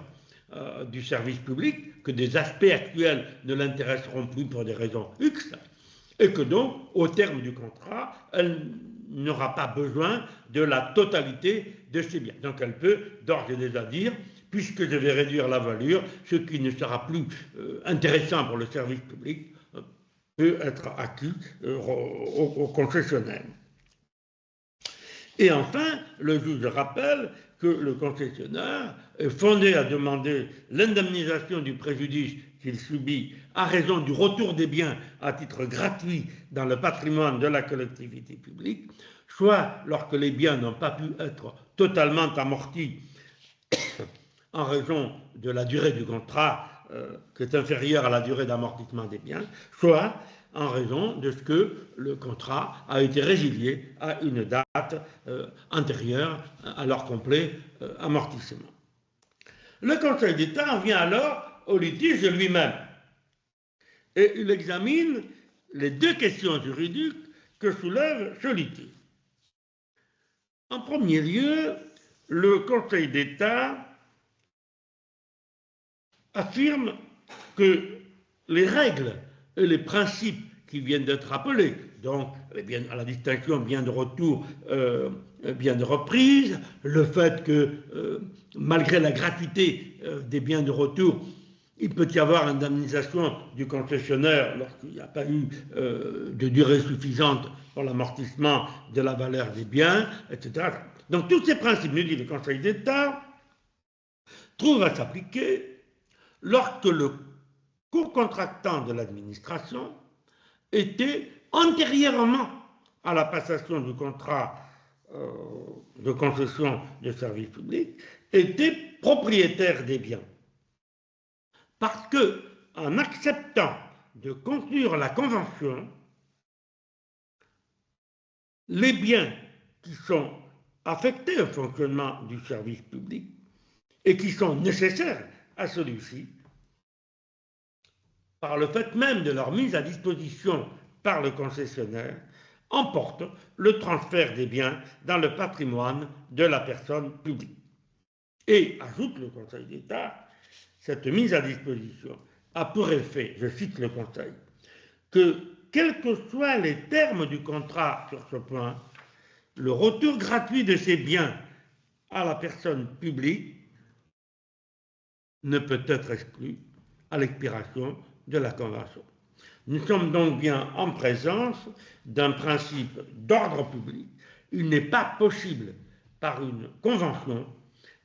du service public, que des aspects actuels ne l'intéresseront plus pour des raisons X, et que donc, au terme du contrat, elle n'aura pas besoin de la totalité de ses biens. Donc elle peut d'ores et déjà dire, puisque je vais réduire la voilure, ce qui ne sera plus intéressant pour le service public peut être acquis au concessionnaire. Et enfin, le juge rappelle que le concessionnaire est fondé à demander l'indemnisation du préjudice qu'il subit à raison du retour des biens à titre gratuit dans le patrimoine de la collectivité publique, soit lorsque les biens n'ont pas pu être totalement amortis en raison de la durée du contrat qui est inférieure à la durée d'amortissement des biens, soit en raison de ce que le contrat a été résilié à une date antérieure à leur complet amortissement. Le Conseil d'État en vient alors au litige lui-même et il examine les deux questions juridiques que soulève ce litige. En premier lieu, le Conseil d'État affirme que les règles et les principes qui viennent d'être rappelés, donc à la distinction bien de retour, bien de reprise, le fait que malgré la gratuité des biens de retour, il peut y avoir indemnisation du concessionnaire lorsqu'il n'y a pas eu de durée suffisante pour l'amortissement de la valeur des biens, etc. Donc tous ces principes, nous dit le Conseil d'État, trouvent à s'appliquer lorsque le co-contractant de l'administration était antérieurement à la passation du contrat de concession de service public, était propriétaire des biens. Parce que, en acceptant de conclure la convention, les biens qui sont affectés au fonctionnement du service public et qui sont nécessaires à celui-ci, par le fait même de leur mise à disposition par le concessionnaire, emporte le transfert des biens dans le patrimoine de la personne publique. Et, ajoute le Conseil d'État, cette mise à disposition a pour effet, je cite le Conseil, que, quels que soient les termes du contrat sur ce point, le retour gratuit de ces biens à la personne publique ne peut être exclu à l'expiration de la Convention. Nous sommes donc bien en présence d'un principe d'ordre public. Il n'est pas possible, par une convention,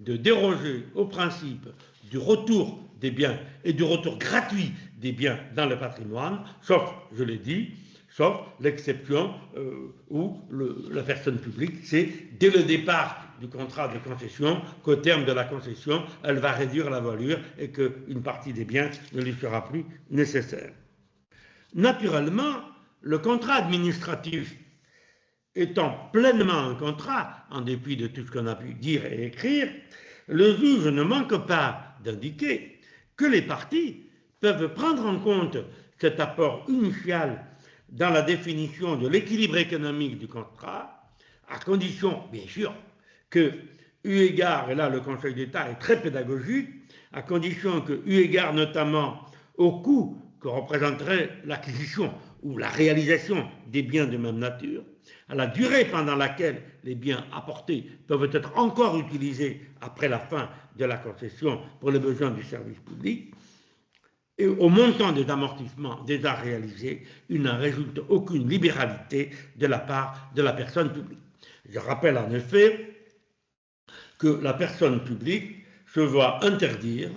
de déroger au principe du retour des biens et du retour gratuit des biens dans le patrimoine, sauf, je l'ai dit, sauf l'exception où la personne publique, c'est dès le départ du contrat de concession qu'au terme de la concession, elle va réduire la voilure et qu'une partie des biens ne lui sera plus nécessaire. Naturellement, le contrat administratif étant pleinement un contrat, en dépit de tout ce qu'on a pu dire et écrire, le juge ne manque pas d'indiquer que les parties peuvent prendre en compte cet apport initial dans la définition de l'équilibre économique du contrat, à condition, bien sûr, que, eu égard, et là le Conseil d'État est très pédagogique, à condition que, eu égard notamment au coût que représenterait l'acquisition ou la réalisation des biens de même nature, à la durée pendant laquelle les biens apportés peuvent être encore utilisés après la fin de la concession pour les besoins du service public, et au montant des amortissements déjà réalisés, il n'en résulte aucune libéralité de la part de la personne publique. Je rappelle en effet que la personne publique se voit interdire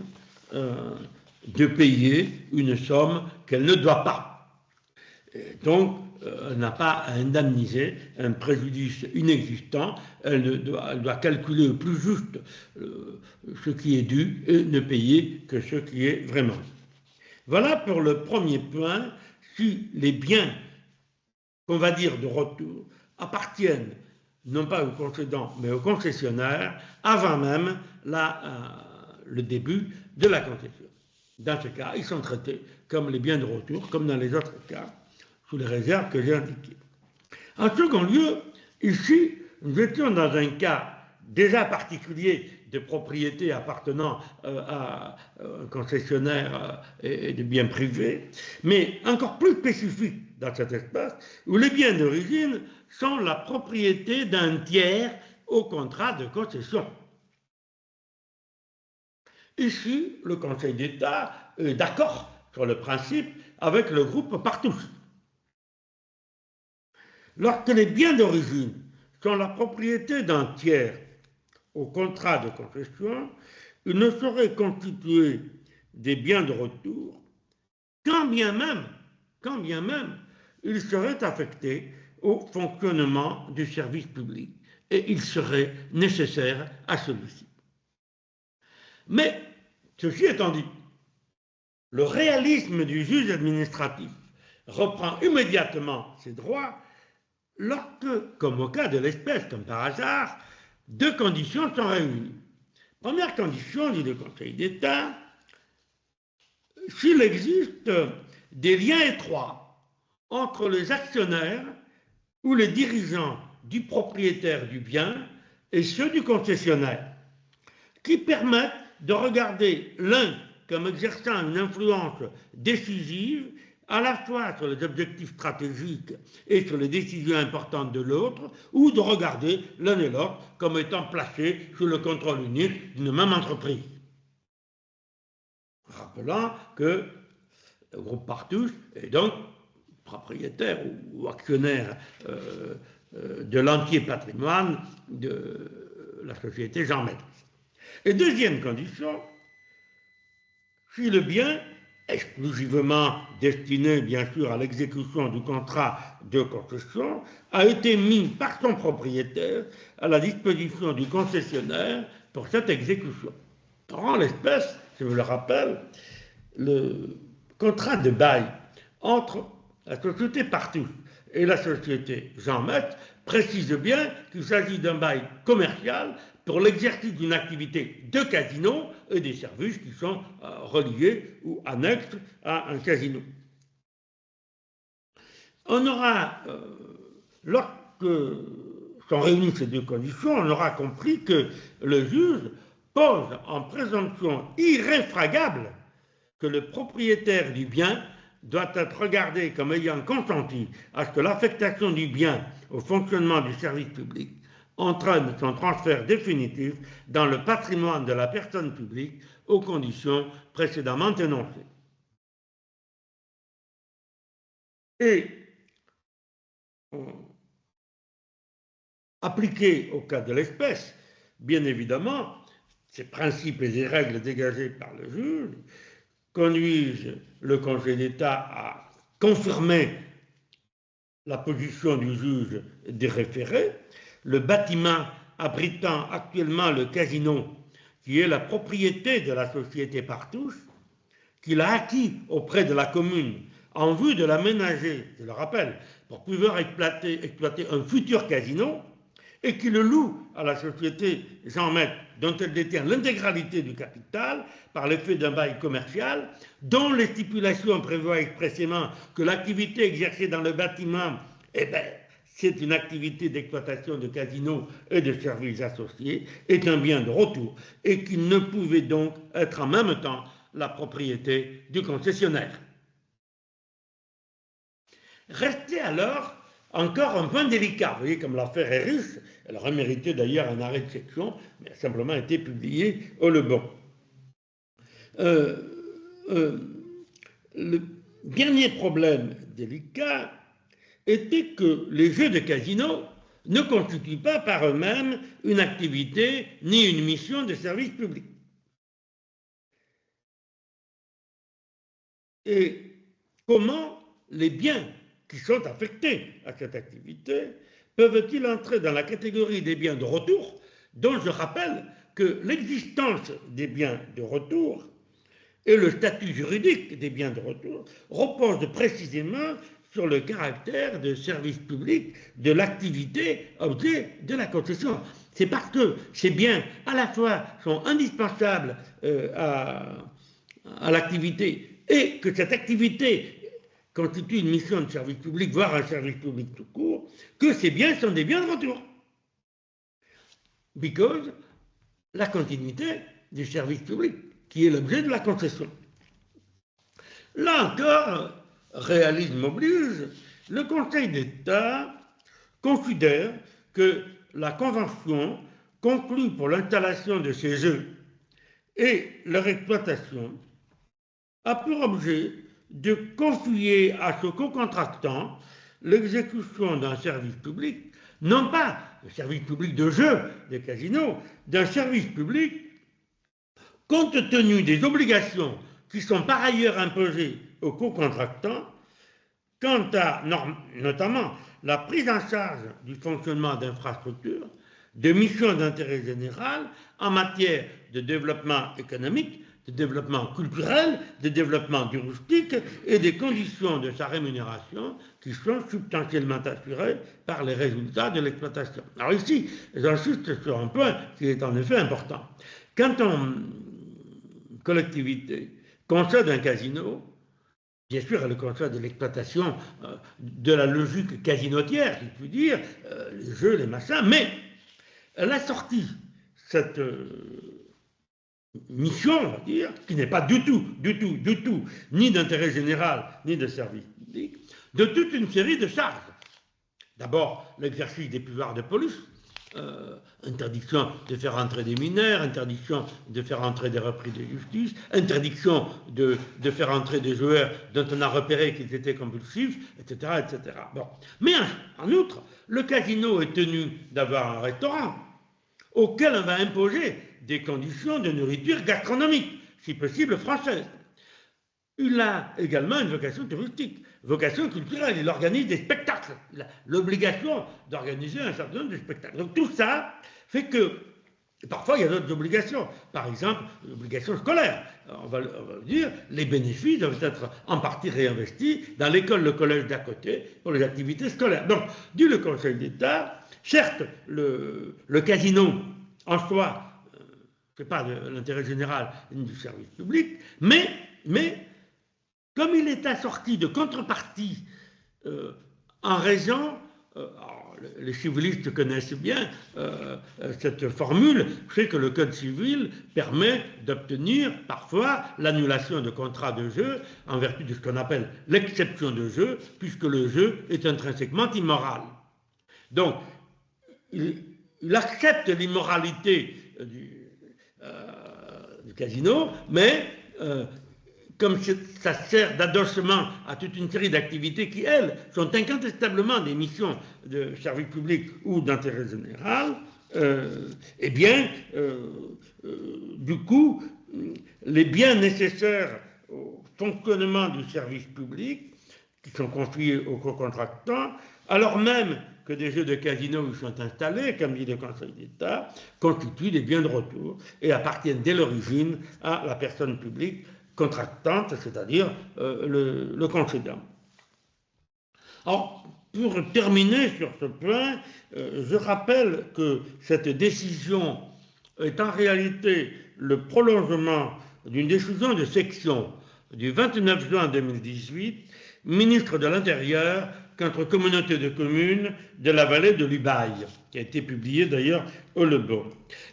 de payer une somme qu'elle ne doit pas. Et donc, elle n'a pas à indemniser un préjudice inexistant, elle doit calculer au plus juste ce qui est dû et ne payer que ce qui est vraiment dû. Voilà pour le premier point, si les biens qu'on va dire de retour appartiennent non pas au concédant mais au concessionnaire avant même le début de la concession. Dans ce cas, ils sont traités comme les biens de retour, comme dans les autres cas, sous les réserves que j'ai indiquées. En second lieu, ici, nous étions dans un cas déjà particulier de propriété appartenant à un concessionnaire et de biens privés, mais encore plus spécifique dans cet espace, où les biens d'origine sont la propriété d'un tiers au contrat de concession. Ici, le Conseil d'État est d'accord sur le principe avec le groupe Partouche. Lorsque les biens d'origine sont la propriété d'un tiers au contrat de concession, ils ne seraient constitués des biens de retour quand bien même ils seraient affectés au fonctionnement du service public et ils seraient nécessaires à celui-ci. Mais, ceci étant dit, le réalisme du juge administratif reprend immédiatement ses droits lorsque, comme au cas de l'espèce, comme par hasard, deux conditions sont réunies. Première condition, dit le Conseil d'État, s'il existe des liens étroits entre les actionnaires ou les dirigeants du propriétaire du bien et ceux du concessionnaire, qui permettent de regarder l'un comme exerçant une influence décisive à la fois sur les objectifs stratégiques et sur les décisions importantes de l'autre, ou de regarder l'un et l'autre comme étant placés sous le contrôle unique d'une même entreprise. Rappelant que le groupe Partouche est donc propriétaire ou actionnaire de l'entier patrimoine de la société Jean Maître. Et deuxième condition, si le bien exclusivement destiné, bien sûr, à l'exécution du contrat de concession, a été mis par son propriétaire à la disposition du concessionnaire pour cette exécution. En l'espèce, je vous le rappelle, le contrat de bail entre la société Partouche et la société Jean Maître précisent bien qu'il s'agit d'un bail commercial pour l'exercice d'une activité de casino et des services qui sont reliés ou annexes à un casino. On aura, lorsque sont réunies ces deux conditions, on aura compris que le juge pose en présomption irréfragable que le propriétaire du bien doit être regardé comme ayant consenti à ce que l'affectation du bien au fonctionnement du service public entraîne son transfert définitif dans le patrimoine de la personne publique aux conditions précédemment énoncées. Et appliqué au cas de l'espèce, bien évidemment, ces principes et les règles dégagées par le juge conduisent le Conseil d'État à confirmer la position du juge des référés. Le bâtiment abritant actuellement le casino, qui est la propriété de la société Partouche, qu'il a acquis auprès de la commune en vue de l'aménager, je le rappelle, pour pouvoir exploiter un futur casino, et qui le loue à la société Jean Maître, dont elle détient l'intégralité du capital par l'effet d'un bail commercial, dont les stipulations prévoient expressément que l'activité exercée dans le bâtiment, c'est une activité d'exploitation de casino et de services associés, est un bien de retour, et qu'il ne pouvait donc être en même temps la propriété du concessionnaire. Restait alors encore un point délicat. Vous voyez comme l'affaire est riche, elle aurait mérité d'ailleurs un arrêt de section, mais a simplement été publiée au Le Bon. Le dernier problème délicat était que les jeux de casino ne constituent pas par eux-mêmes une activité ni une mission de service public. Et comment les biens qui sont affectés à cette activité peuvent-ils entrer dans la catégorie des biens de retour, dont je rappelle que l'existence des biens de retour et le statut juridique des biens de retour reposent précisément sur le caractère de service public de l'activité objet de la concession. C'est parce que ces biens, à la fois, sont indispensables à l'activité et que cette activité constitue une mission de service public, voire un service public tout court, que ces biens sont des biens de retour. Because la continuité du service public, qui est l'objet de la concession. Là encore, réalisme oblige, le Conseil d'État considère que la convention conclue pour l'installation de ces jeux et leur exploitation a pour objet de confier à ce co-contractant l'exécution d'un service public, non pas le service public de jeu des casinos, d'un service public compte tenu des obligations qui sont par ailleurs imposées aux co-contractants quant à notamment la prise en charge du fonctionnement d'infrastructures, de missions d'intérêt général en matière de développement économique, de développement culturel, de développement du rustique et des conditions de sa rémunération qui sont substantiellement assurées par les résultats de l'exploitation. Alors ici, j'insiste sur un point qui est en effet important. Quand une collectivité concède un casino, bien sûr, elle concède de l'exploitation de la logique casinotière, si je puis dire, les jeux, les machins, mais elle a sorti cette mission, on va dire, qui n'est pas du tout, ni d'intérêt général, ni de service public, de toute une série de charges. D'abord, l'exercice des pouvoirs de police, interdiction de faire entrer des mineurs, interdiction de faire entrer des repris de justice, interdiction de faire entrer des joueurs dont on a repéré qu'ils étaient compulsifs, etc. etc. Bon. Mais en outre, le casino est tenu d'avoir un restaurant auquel on va imposer des conditions de nourriture gastronomique, si possible française. Il a également une vocation touristique, vocation culturelle. Il organise des spectacles. Il a l'obligation d'organiser un certain nombre de spectacles. Donc tout ça fait que, parfois il y a d'autres obligations. Par exemple, l'obligation scolaire. on va le dire, les bénéfices doivent être en partie réinvestis dans l'école, le collège d'à côté pour les activités scolaires. Donc, dit le Conseil d'État, certes, le casino en soi, ce n'est pas de l'intérêt général ni du service public, mais comme il est assorti de contreparties en raison, les civilistes connaissent bien cette formule, c'est que le Code civil permet d'obtenir parfois l'annulation de contrats de jeu en vertu de ce qu'on appelle l'exception de jeu, puisque le jeu est intrinsèquement immoral. Donc, il accepte l'immoralité du casino, mais comme ça sert d'adossement à toute une série d'activités qui, elles, sont incontestablement des missions de service public ou d'intérêt général, eh bien, du coup, les biens nécessaires au fonctionnement du service public, qui sont confiés aux co-contractants, alors même que des jeux de casino y sont installés, comme dit le Conseil d'État, constituent des biens de retour et appartiennent dès l'origine à la personne publique contractante, c'est-à-dire le concédant. Alors, pour terminer sur ce point, je rappelle que cette décision est en réalité le prolongement d'une décision de section du 29 juin 2018, ministre de l'Intérieur contre communauté de communes de la vallée de l'Ubaye, qui a été publiée d'ailleurs au Le Bon.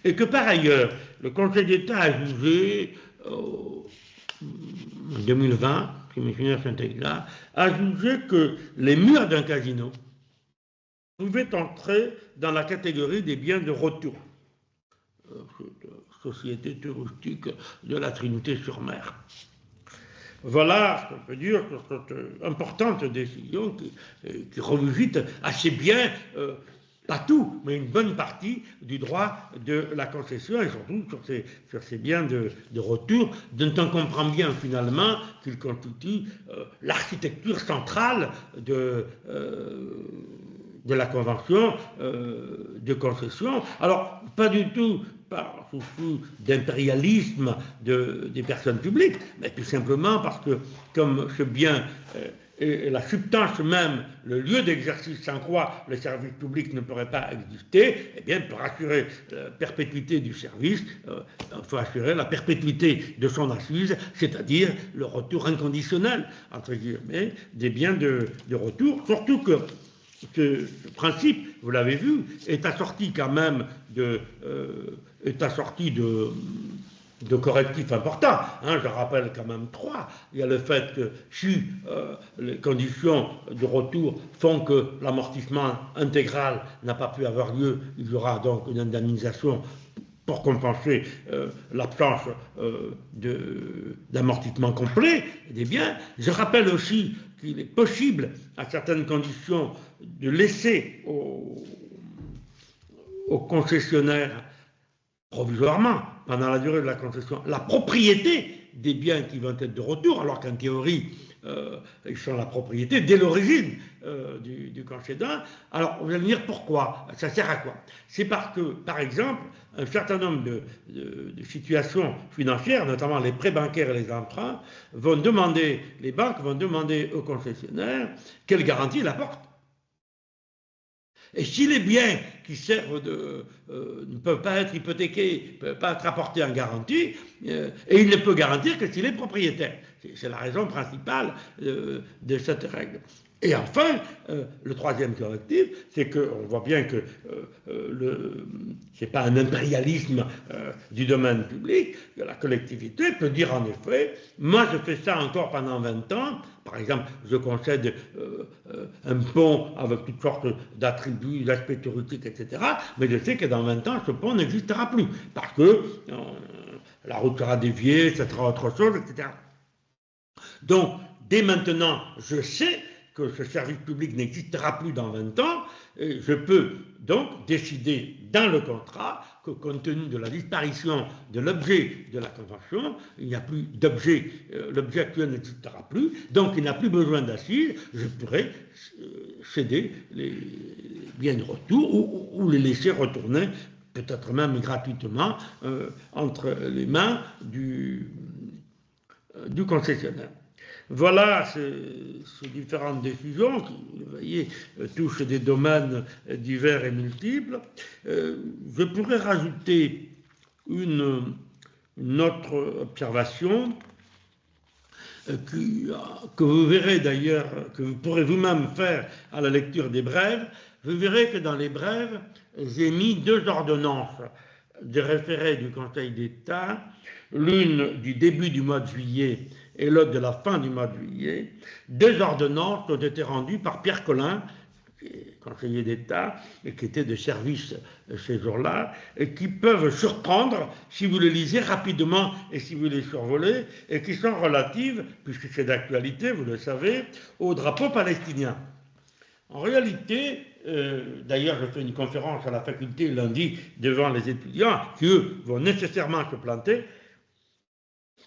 Et que par ailleurs, le Conseil d'État a jugé en 2020, si mes souvenirs sont exacts, a jugé que les murs d'un casino pouvaient entrer dans la catégorie des biens de retour. Société touristique de la Trinité-sur-Mer. Voilà ce qu'on peut dire sur cette importante décision qui revisite assez bien, pas tout, mais une bonne partie du droit de la concession et surtout sur ces biens de retour, dont on comprend bien finalement qu'ils constituent l'architecture centrale de la convention de concession. Alors, pas du tout par souci d'impérialisme des personnes publiques, mais tout simplement parce que, comme ce bien est la substance même, le lieu d'exercice sans quoi le service public ne pourrait pas exister, eh bien, pour assurer la perpétuité du service, il faut assurer la perpétuité de son assise, c'est-à-dire le retour inconditionnel, entre guillemets, des biens de retour, surtout que ce principe, vous l'avez vu, est assorti quand même de correctifs importants. Je rappelle quand même 3. Il y a le fait que si les conditions de retour font que l'amortissement intégral n'a pas pu avoir lieu, il y aura donc une indemnisation pour compenser l'absence d'amortissement complet des biens. Je rappelle aussi qu'il est possible, à certaines conditions, de laisser aux concessionnaires, provisoirement, pendant la durée de la concession, la propriété des biens qui vont être de retour, alors qu'en théorie, ils sont la propriété dès l'origine du concédant. Alors, vous allez me dire pourquoi? Ça sert à quoi? C'est parce que, par exemple, un certain nombre de situations financières, notamment les prêts bancaires et les emprunts, les banques vont demander aux concessionnaires quelle garantie ils apportent. Et si les biens qui servent ne peuvent pas être hypothéqués, ne peuvent pas être apportés en garantie, et il ne peut garantir que s'il est propriétaire. C'est la raison principale de cette règle. Et enfin, le troisième correctif, c'est qu'on voit bien que ce n'est pas un impérialisme du domaine public, que la collectivité peut dire en effet, moi je fais ça encore pendant 20 ans, par exemple, je concède un pont avec toutes sortes d'attributs, d'aspects touristiques, etc., mais je sais que dans 20 ans, ce pont n'existera plus, parce que la route sera déviée, ça sera autre chose, etc. Donc, dès maintenant, je sais que ce service public n'existera plus dans 20 ans, et je peux donc décider dans le contrat que compte tenu de la disparition de l'objet de la convention, il n'y a plus d'objet, l'objet actuel n'existera plus, donc il n'y a plus besoin d'assises, je pourrais céder les biens de retour ou les laisser retourner, peut-être même gratuitement, entre les mains du concessionnaire. Voilà ces différentes décisions qui, vous voyez, touchent des domaines divers et multiples. Je pourrais rajouter une autre observation que vous verrez d'ailleurs, que vous pourrez vous-même faire à la lecture des brèves. Vous verrez que dans les brèves, j'ai mis 2 ordonnances de référé du Conseil d'État, l'une du début du mois de juillet et l'autre de la fin du mois de juillet. 2 ordonnances ont été rendues par Pierre Colin, conseiller d'État, et qui était de service ces jours-là, et qui peuvent surprendre si vous les lisez rapidement et si vous les survolez, et qui sont relatives, puisque c'est d'actualité, vous le savez, au drapeau palestinien. En réalité, d'ailleurs, je fais une conférence à la faculté lundi devant les étudiants qui, eux, vont nécessairement se planter.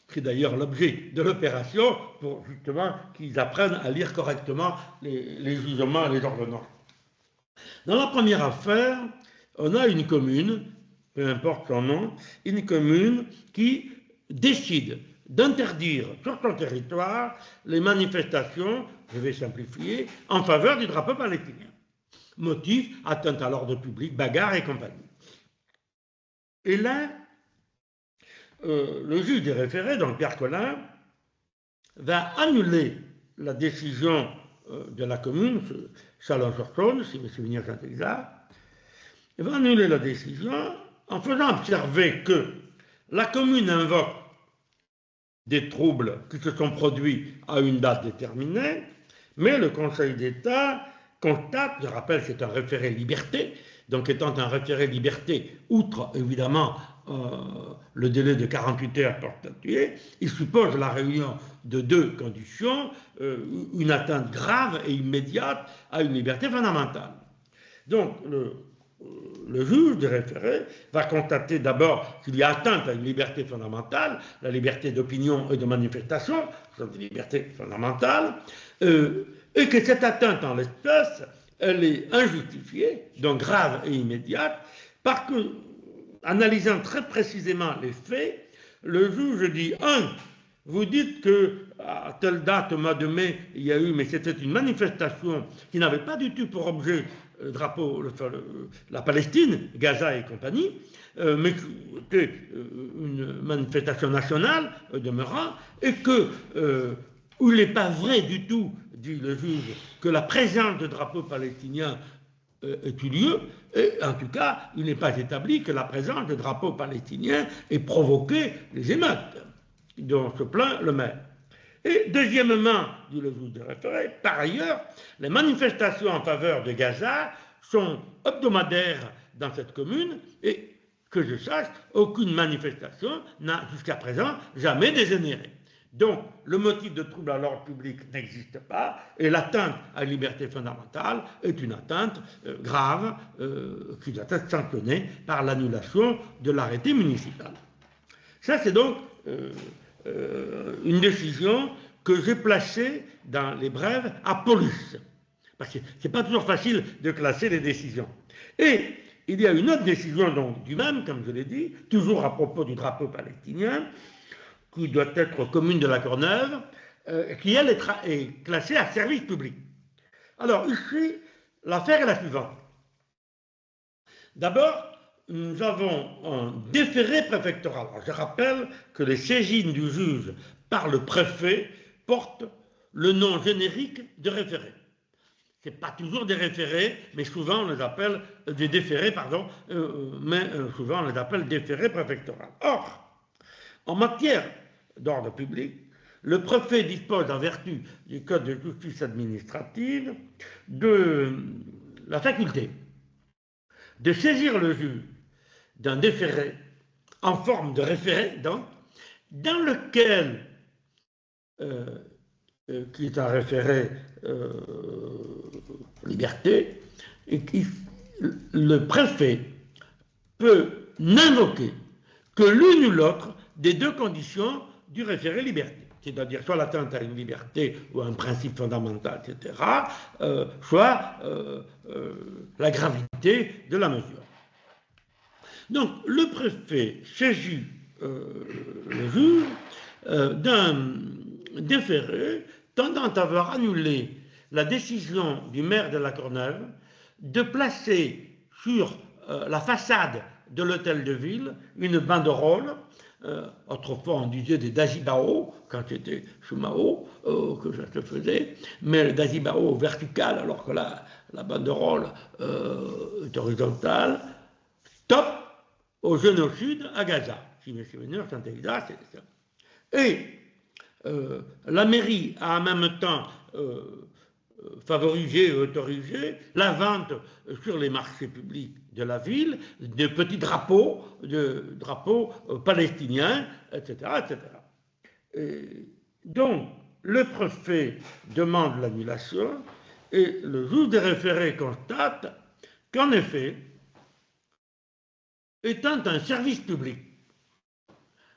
C'est d'ailleurs l'objet de l'opération pour justement qu'ils apprennent à lire correctement les jugements et les ordonnances. Dans la première affaire, on a une commune, peu importe son nom, une commune qui décide d'interdire sur son territoire les manifestations, je vais simplifier, en faveur du drapeau palestinien. Motif, atteinte à l'ordre public, bagarre et compagnie. Et là, le juge des référés, donc Pierre Colin, va annuler la décision de la commune, Chalon-sur-Saône, si mes souvenirs sont exacts, il va annuler la décision en faisant observer que la commune invoque des troubles qui se sont produits à une date déterminée, mais le Conseil d'État constate, je rappelle c'est un référé liberté, donc étant un référé liberté, outre évidemment le délai de 48 heures pour statuer, il suppose la réunion de 2 conditions, une atteinte grave et immédiate à une liberté fondamentale. Donc le juge des référés va constater d'abord qu'il y a atteinte à une liberté fondamentale, la liberté d'opinion et de manifestation, ce sont des libertés fondamentales, et que cette atteinte en l'espèce, elle est injustifiée, donc grave et immédiate, parce que, analysant très précisément les faits, le juge dit, vous dites qu'à telle date, au mois de mai, il y a eu, mais c'était une manifestation qui n'avait pas du tout pour objet le drapeau, la Palestine, Gaza et compagnie, mais qui était une manifestation nationale demeurant, et que il n'est pas vrai du tout, dit le juge, que la présence de drapeaux palestiniens ait eu lieu, et en tout cas, il n'est pas établi que la présence de drapeaux palestiniens ait provoqué les émeutes dont se plaint le maire. Et deuxièmement, dit le juge des référés, par ailleurs, les manifestations en faveur de Gaza sont hebdomadaires dans cette commune et, que je sache, aucune manifestation n'a jusqu'à présent jamais dégénéré. Donc, le motif de trouble à l'ordre public n'existe pas et l'atteinte à une liberté fondamentale est une atteinte grave qui doit être sanctionnée par l'annulation de l'arrêté municipal. Ça, c'est donc une décision que j'ai placée dans les brèves à police. Parce que ce n'est pas toujours facile de classer les décisions. Et il y a une autre décision donc, du même, comme je l'ai dit, toujours à propos du drapeau palestinien, qui doit être commune de la Courneuve, qui elle est classée à service public. Alors ici, l'affaire est la suivante. D'abord, nous avons un déféré préfectoral. Alors, je rappelle que les saisines du juge par le préfet portent le nom générique de référé. Ce n'est pas toujours des référés, mais souvent on les appelle des déférés, pardon, mais souvent on les appelle déférés préfectoraux. Or, en matière d'ordre public, le préfet dispose en vertu du Code de justice administrative de la faculté de saisir le juge d'un déféré en forme de référé, donc, dans lequel, qui est un référé liberté, et qui, le préfet peut n'invoquer que l'une ou l'autre des 2 conditions du référé liberté, c'est-à-dire soit l'atteinte à une liberté ou à un principe fondamental, etc., soit la gravité de la mesure. Donc, le préfet saisit le juge d'un déféré tendant à avoir annulé la décision du maire de La Courneuve de placer sur la façade de l'hôtel de ville une banderole. Autrefois, on disait des dajibao, quand j'étais sous Mao, que ça se faisait, mais le dajibao vertical, alors que la banderole est horizontale. Stop au génocide à Gaza. Si mes souvenirs sont exacts, c'est ça. Et la mairie a en même temps favorisé et autorisé la vente sur les marchés publics de la ville de petits drapeaux, palestiniens, etc. etc. Et donc, le préfet demande l'annulation et le juge des référés constate qu'en effet, étant un service public,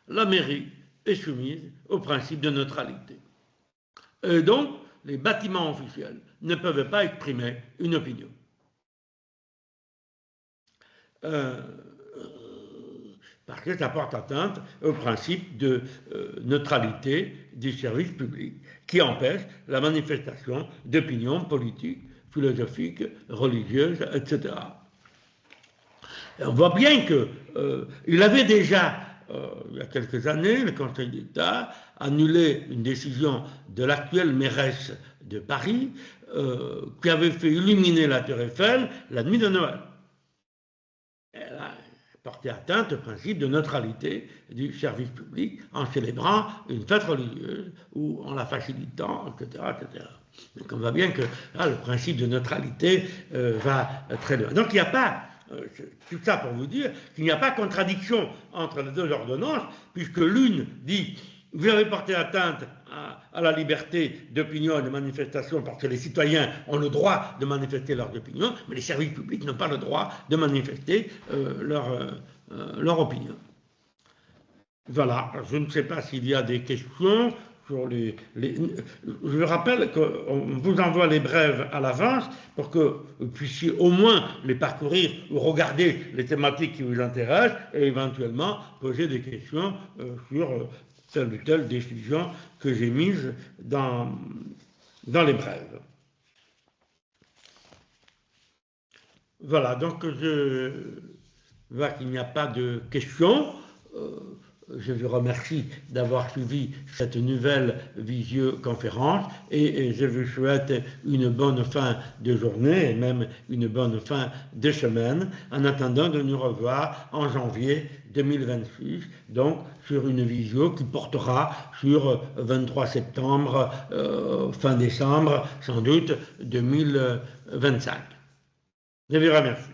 la mairie est soumise au principe de neutralité. Et donc, les bâtiments officiels ne peuvent pas exprimer une opinion. Parce que ça porte atteinte au principe de neutralité du service public, qui empêche la manifestation d'opinions politiques, philosophiques, religieuses, etc. Et on voit bien qu'il avait déjà, il y a quelques années, le Conseil d'État annulé une décision de l'actuelle mairesse de Paris qui avait fait illuminer la Tour Eiffel la nuit de Noël. Elle a porté atteinte au principe de neutralité du service public en célébrant une fête religieuse ou en la facilitant, etc. etc. Donc on voit bien que là, le principe de neutralité va très loin. Donc il n'y a pas... tout ça pour vous dire qu'il n'y a pas contradiction entre les deux ordonnances, puisque l'une dit vous avez porté atteinte à la liberté d'opinion et de manifestation parce que les citoyens ont le droit de manifester leurs opinions, mais les services publics n'ont pas le droit de manifester leur opinion. Voilà, je ne sais pas s'il y a des questions. Je rappelle qu'on vous envoie les brèves à l'avance pour que vous puissiez au moins les parcourir ou regarder les thématiques qui vous intéressent et éventuellement poser des questions sur telle ou telle décision que j'ai mise dans les brèves. Voilà, donc je vois qu'il n'y a pas de questions. Je vous remercie d'avoir suivi cette nouvelle visioconférence et je vous souhaite une bonne fin de journée et même une bonne fin de semaine en attendant de nous revoir en janvier 2026, donc sur une visio qui portera sur 23 septembre, fin décembre, sans doute 2025. Je vous remercie.